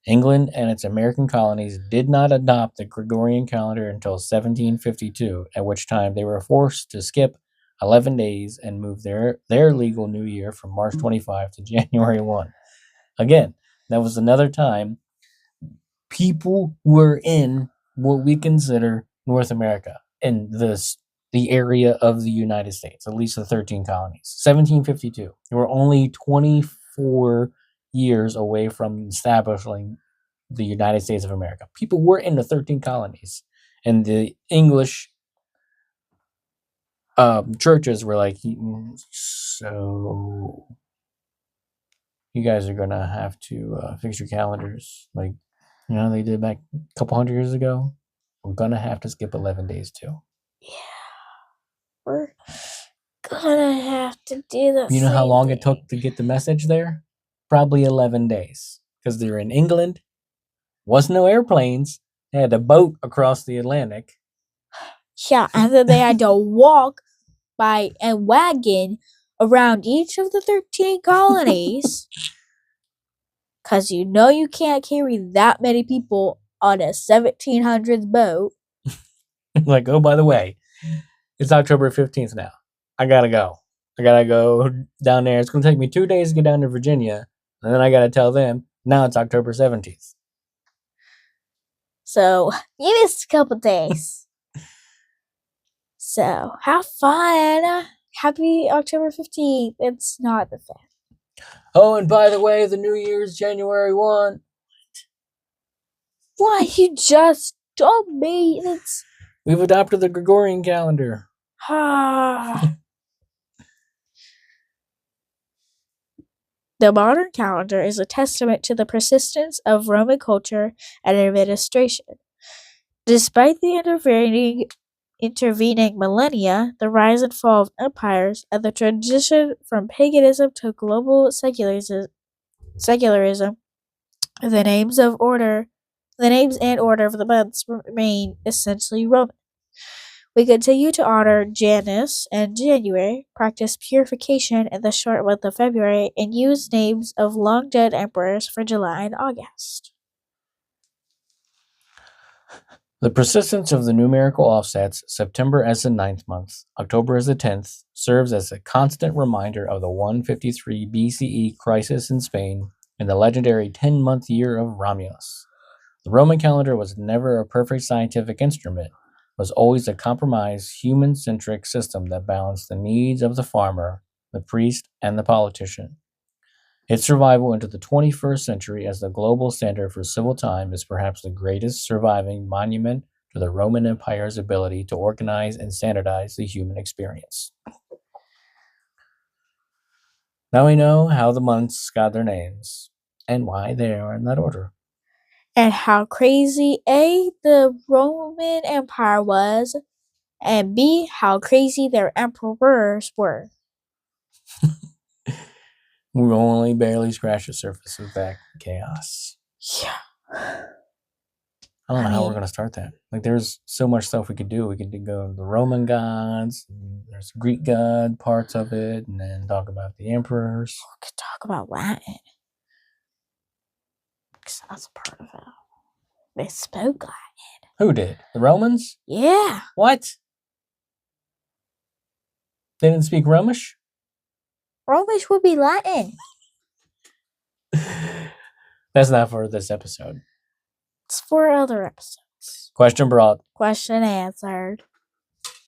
England and its American colonies did not adopt the Gregorian calendar until 1752, at which time they were forced to skip 11 days and move their legal New Year from March 25 to January 1. Again, that was another time people were in what we consider North America, in the area of the United States, at least the 13 colonies. 1752. They were only 24 years away from establishing the United States of America. People were in the 13 colonies, and the English churches were like, so you guys are gonna have to fix your calendars, like they did back a couple hundred years ago. We're gonna have to skip 11 days too. Yeah, we're gonna have to do that. You know how long it took to get the message there? Probably 11 days, because they're in England. Wasn't no airplanes. They had a boat across the Atlantic. Yeah, and then they had to walk by a wagon around each of the 13 colonies. Because you can't carry that many people on a 1700s boat. Like, oh, by the way, it's October 15th now. I gotta go. I gotta go down there. It's gonna take me 2 days to get down to Virginia. And then I gotta tell them, now it's October 17th. So, you missed a couple days. So, have fun. Happy October 15th. It's not the 5th. Oh, and by the way, the New Year's January 1. What? You just told me. We've adopted the Gregorian calendar. The modern calendar is a testament to the persistence of Roman culture and administration. Despite the intervening intervening millennia, the rise and fall of empires, and the transition from paganism to global secularism, the names and order of the months remain essentially Roman. We continue to honor Janus and January, practice purification in the short month of February, and use names of long dead emperors for July and August. The persistence of the numerical offsets, September as the 9th month, October as the 10th, serves as a constant reminder of the 153 BCE crisis in Spain and the legendary 10-month year of Romulus. The Roman calendar was never a perfect scientific instrument. It was always a compromised, human-centric system that balanced the needs of the farmer, the priest, and the politician. Its survival into the 21st century as the global standard for civil time is perhaps the greatest surviving monument to the Roman Empire's ability to organize and standardize the human experience. Now we know how the months got their names and why they are in that order. And how crazy A, the Roman Empire was, and B, how crazy their emperors were. We only barely scratched the surface of that chaos. Yeah. I don't know how we're going to start that. Like, there's so much stuff we could do. We could go to the Roman gods, and there's Greek god parts of it, and then talk about the emperors. We could talk about Latin. Because that's a part of it. They spoke Latin. Who did? The Romans? Yeah. What? They didn't speak Romish? Romish would be Latin. That's not for this episode. It's for other episodes. Question brought. Question answered.